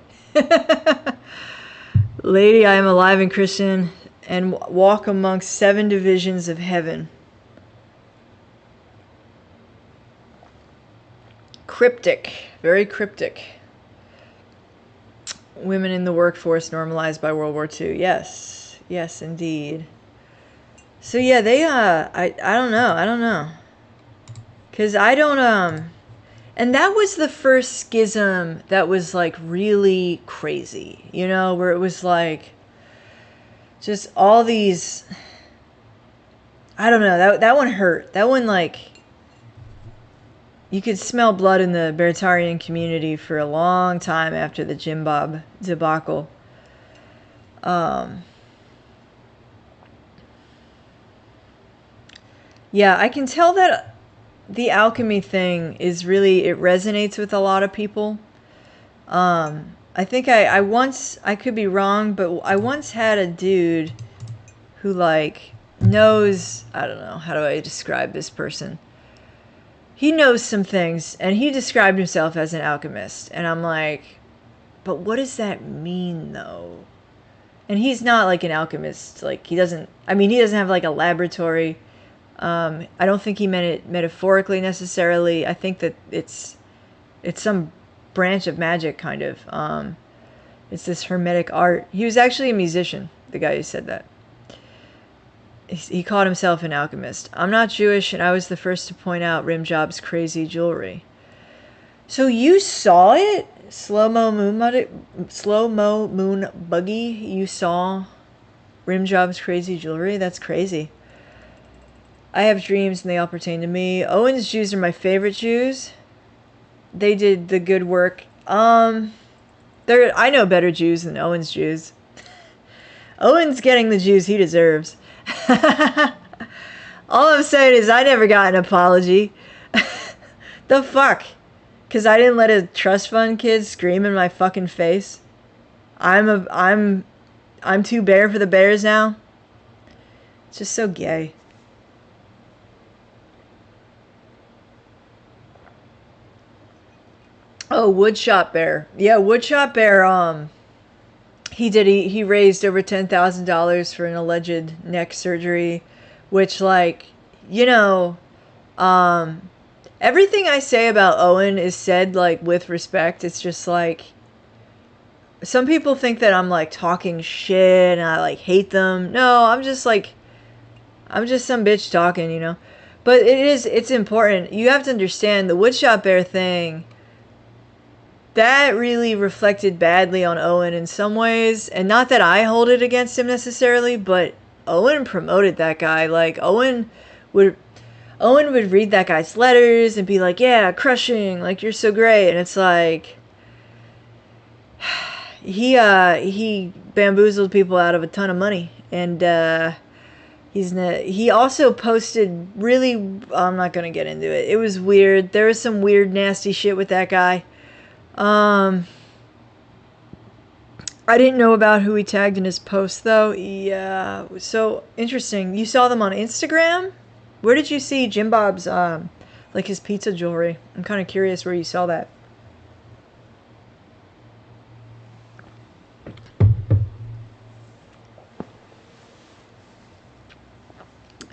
Lady, I am alive and Christian and walk amongst 7 divisions of heaven. Cryptic, very cryptic. Women in the workforce normalized by World War II. Yes, yes, indeed. So yeah, they I don't know, cause I don't and that was the first schism that was like really crazy, you know, where it was like just all these. I don't know, that one hurt. That one, like, you could smell blood in the Bertarian community for a long time after the Jim Bob debacle. Yeah, I can tell that the alchemy thing is really, it resonates with a lot of people. I think I once, I could be wrong, but I once had a dude who, like, knows, I don't know, how do I describe this person? He knows some things, and he described himself as an alchemist. And I'm like, but what does that mean, though? And he's not like an alchemist. Like, he doesn't have like a laboratory. I don't think he meant it metaphorically necessarily. I think that it's some branch of magic, kind of. It's this hermetic art. He was actually a musician, the guy who said that. He called himself an alchemist. I'm not Jewish, and I was the first to point out Rimjob's crazy jewelry. So you saw it? Slow mo moon buggy. You saw Rimjob's crazy jewelry? That's crazy. I have dreams and they all pertain to me. Owen's Jews are my favorite Jews. They did the good work. I know better Jews than Owen's Jews. Owen's getting the Jews he deserves. All I'm saying is I never got an apology. The fuck? Because I didn't let a trust fund kid scream in my fucking face. I'm too bare for the bears now. It's just so gay. Oh, Woodshop Bear. Yeah, Woodshop Bear, he raised over $10,000 for an alleged neck surgery, which, like, you know, everything I say about Owen is said, like, with respect. It's just, like, some people think that I'm, like, talking shit and I, like, hate them. No, I'm just some bitch talking, you know? But it's important. You have to understand the Woodshop Bear thing, that really reflected badly on Owen in some ways. And not that I hold it against him necessarily, but Owen promoted that guy. Like, Owen would read that guy's letters and be like, yeah, crushing, like, you're so great. And it's like, he bamboozled people out of a ton of money. And he also posted really, I'm not going to get into it. It was weird. There was some weird, nasty shit with that guy. I didn't know about who he tagged in his post, though. Yeah, it was so interesting. You saw them on Instagram? Where did you see Jim Bob's, like, his pizza jewelry? I'm kind of curious where you saw that.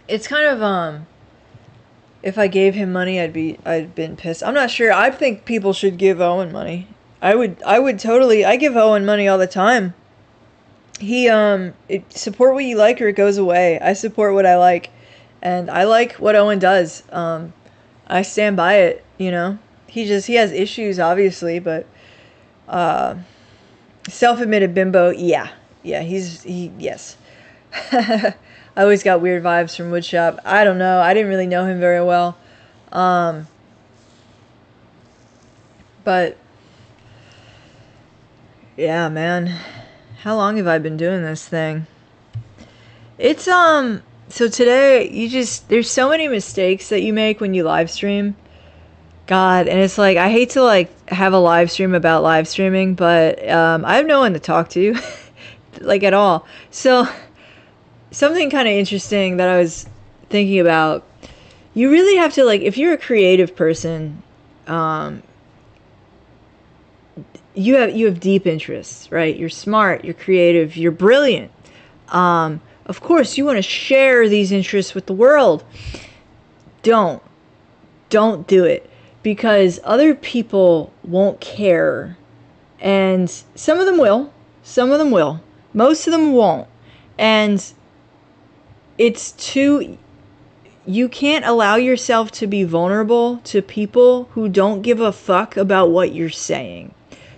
It's kind of, if I gave him money, I'd been pissed. I'm not sure. I think people should give Owen money. I would totally. I give Owen money all the time. Support what you like or it goes away. I support what I like, and I like what Owen does. I stand by it. You know, he has issues, obviously, but self-admitted bimbo. Yeah, yes. I always got weird vibes from Woodshop. I don't know. I didn't really know him very well. But yeah, man. How long have I been doing this thing? It's so today there's so many mistakes that you make when you live stream. God, and it's like I hate to like have a live stream about live streaming, but I have no one to talk to like at all. So something kind of interesting that I was thinking about, you really have to, like, if you're a creative person, you have deep interests, right? You're smart, you're creative, you're brilliant. Of course, you want to share these interests with the world. Don't do it, because other people won't care. And some of them will, most of them won't. And you can't allow yourself to be vulnerable to people who don't give a fuck about what you're saying.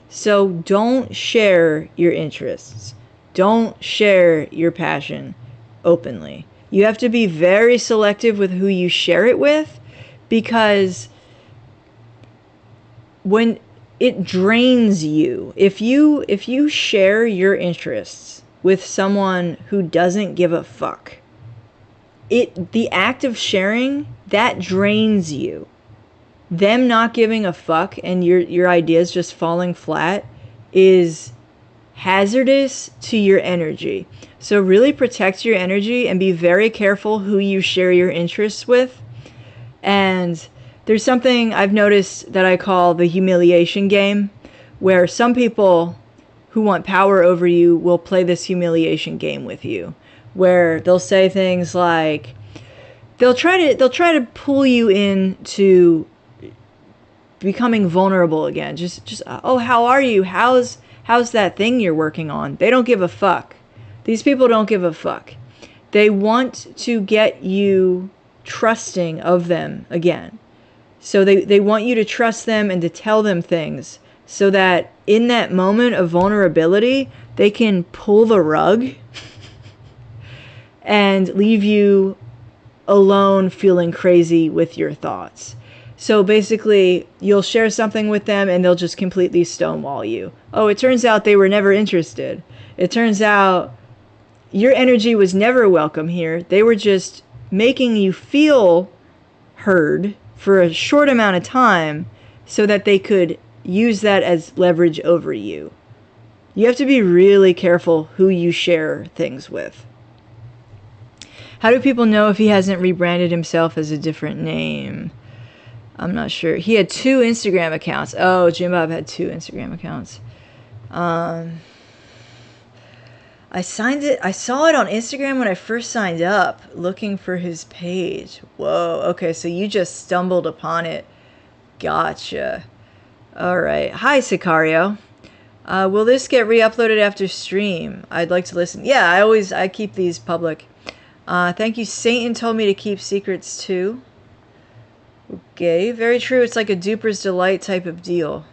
So don't share your interests. Don't share your passion openly. You have to be very selective with who you share it with, because when it drains you, if you share your interests with someone who doesn't give a fuck, the act of sharing, that drains you. Them not giving a fuck and your ideas just falling flat is hazardous to your energy. So really protect your energy and be very careful who you share your interests with. And there's something I've noticed that I call the humiliation game, where some people who want power over you will play this humiliation game with you, where they'll say things like, they'll try to pull you into becoming vulnerable again. Just oh, how are you? How's that thing you're working on? They don't give a fuck. These people don't give a fuck. They want to get you trusting of them again. So they want you to trust them and to tell them things so that in that moment of vulnerability, they can pull the rug and leave you alone feeling crazy with your thoughts. So basically, you'll share something with them and they'll just completely stonewall you. Oh, it turns out they were never interested. It turns out your energy was never welcome here. They were just making you feel heard for a short amount of time so that they could use that as leverage over you. You have to be really careful who you share things with. How do people know if he hasn't rebranded himself as a different name? I'm not sure. He had 2 Instagram accounts. Oh, Jim Bob had 2 Instagram accounts. I saw it on Instagram when I first signed up, looking for his page. Whoa, okay, so you just stumbled upon it. Gotcha. All right. Hi, Sicario. Will this get re-uploaded after stream? I'd like to listen. Yeah, I keep these public. Thank you. Satan told me to keep secrets too. Okay, very true. It's like a duper's delight type of deal.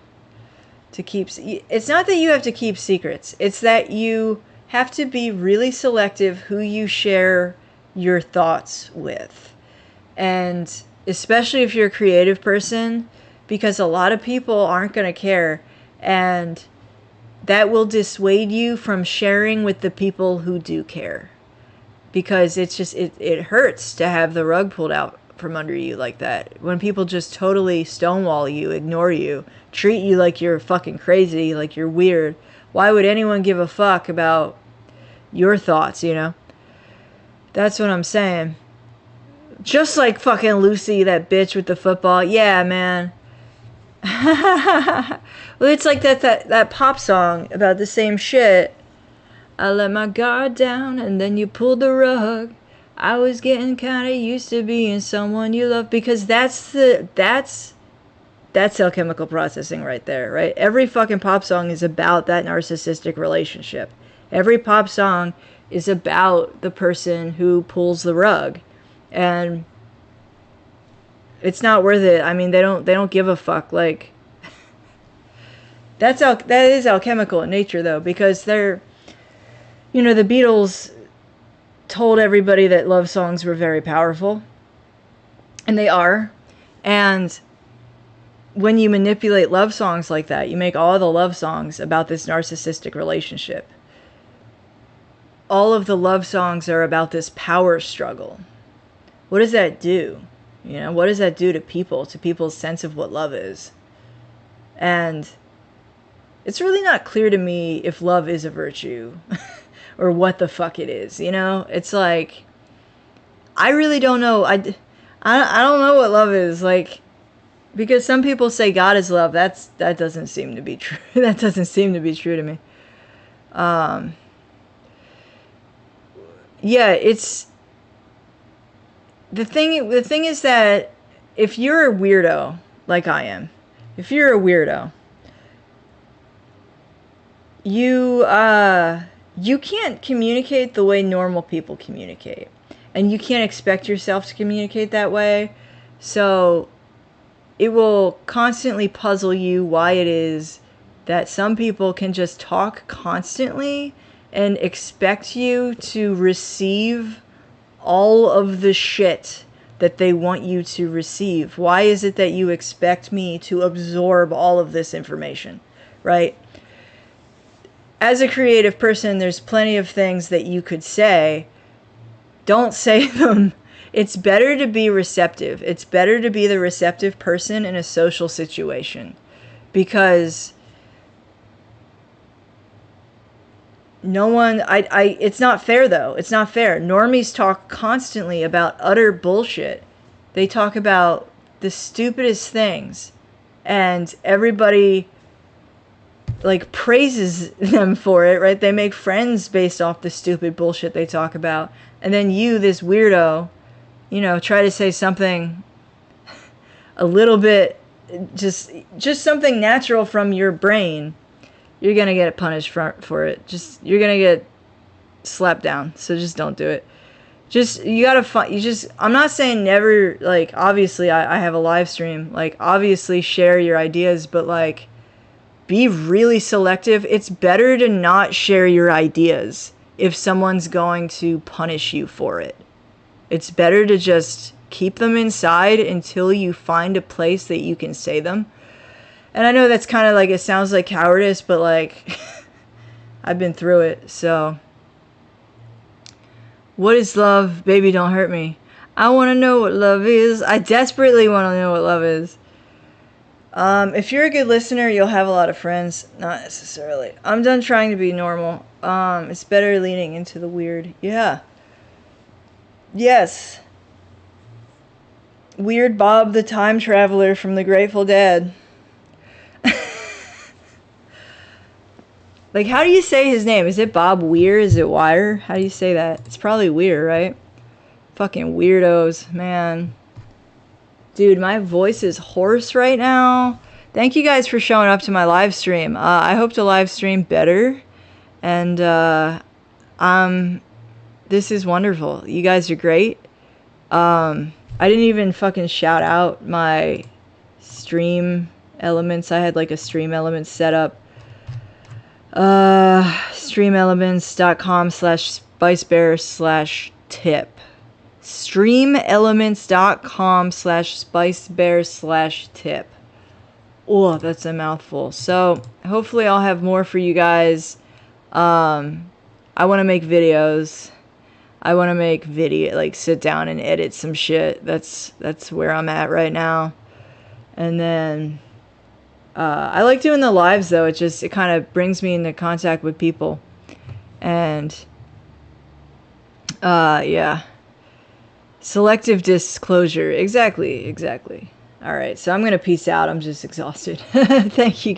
To keep. It's not that you have to keep secrets. It's that you have to be really selective who you share your thoughts with. And especially if you're a creative person, because a lot of people aren't going to care. And that will dissuade you from sharing with the people who do care. Because it's just, it hurts to have the rug pulled out from under you like that. When people just totally stonewall you, ignore you, treat you like you're fucking crazy, like you're weird. Why would anyone give a fuck about your thoughts, you know? That's what I'm saying. Just like fucking Lucy, that bitch with the football. Yeah, man. Well, it's like that pop song about the same shit. I let my guard down and then you pulled the rug. I was getting kind of used to being someone you love. Because that's alchemical processing right there, right? Every fucking pop song is about that narcissistic relationship. Every pop song is about the person who pulls the rug. And it's not worth it. I mean, they don't give a fuck. Like, that is alchemical in nature, though, because they're, you know, the Beatles told everybody that love songs were very powerful, and they are. And when you manipulate love songs like that, you make all the love songs about this narcissistic relationship. All of the love songs are about this power struggle. What does that do? You know, what does that do to people's sense of what love is? And it's really not clear to me if love is a virtue or what the fuck it is, you know? It's like, I really don't know. I don't know what love is, like, because some people say God is love. That doesn't seem to be true. That doesn't seem to be true to me. Yeah, it's the thing is that if you're a weirdo like I am, if you're a weirdo, you can't communicate the way normal people communicate, and you can't expect yourself to communicate that way. So it will constantly puzzle you why it is that some people can just talk constantly and expect you to receive all of the shit that they want you to receive. Why is it that you expect me to absorb all of this information, right? As a creative person, there's plenty of things that you could say. Don't say them. It's better to be receptive. It's better to be the receptive person in a social situation, because no one, it's not fair though. It's not fair. Normies talk constantly about utter bullshit. They talk about the stupidest things, and everybody like praises them for it, right? They make friends based off the stupid bullshit they talk about. And then you, this weirdo, you know, try to say something a little bit, just something natural from your brain. You're going to get punished for it. You're going to get slapped down. So just don't do it. Just, you gotta find, I'm not saying never, like, obviously I have a live stream, like, obviously share your ideas, but, like, be really selective. It's better to not share your ideas if someone's going to punish you for it. It's better to just keep them inside until you find a place that you can say them. And I know that's kind of like, it sounds like cowardice, but, like, I've been through it, so. What is love? Baby, don't hurt me. I want to know what love is. I desperately want to know what love is. If you're a good listener, you'll have a lot of friends. Not necessarily. I'm done trying to be normal. It's better leaning into the weird. Yeah. Yes. Weird Bob the Time Traveler from the Grateful Dead. Like, how do you say his name? Is it Bob Weir? Is it Wire? How do you say that? It's probably Weir, right? Fucking weirdos, man. Dude, my voice is hoarse right now. Thank you guys for showing up to my live stream. I hope to live stream better. And, this is wonderful. You guys are great. I didn't even fucking shout out my stream elements. I had, like, a stream element set up. Streamelements.com/spicebear/tip. Streamelements.com/spicebear/tip. Oh, that's a mouthful. So hopefully I'll have more for you guys. I want to make videos. I want to make like sit down and edit some shit. That's where I'm at right now. And then I like doing the lives, though. It kind of brings me into contact with people. And, yeah. Selective disclosure. Exactly. All right, so I'm going to peace out. I'm just exhausted. Thank you, guys.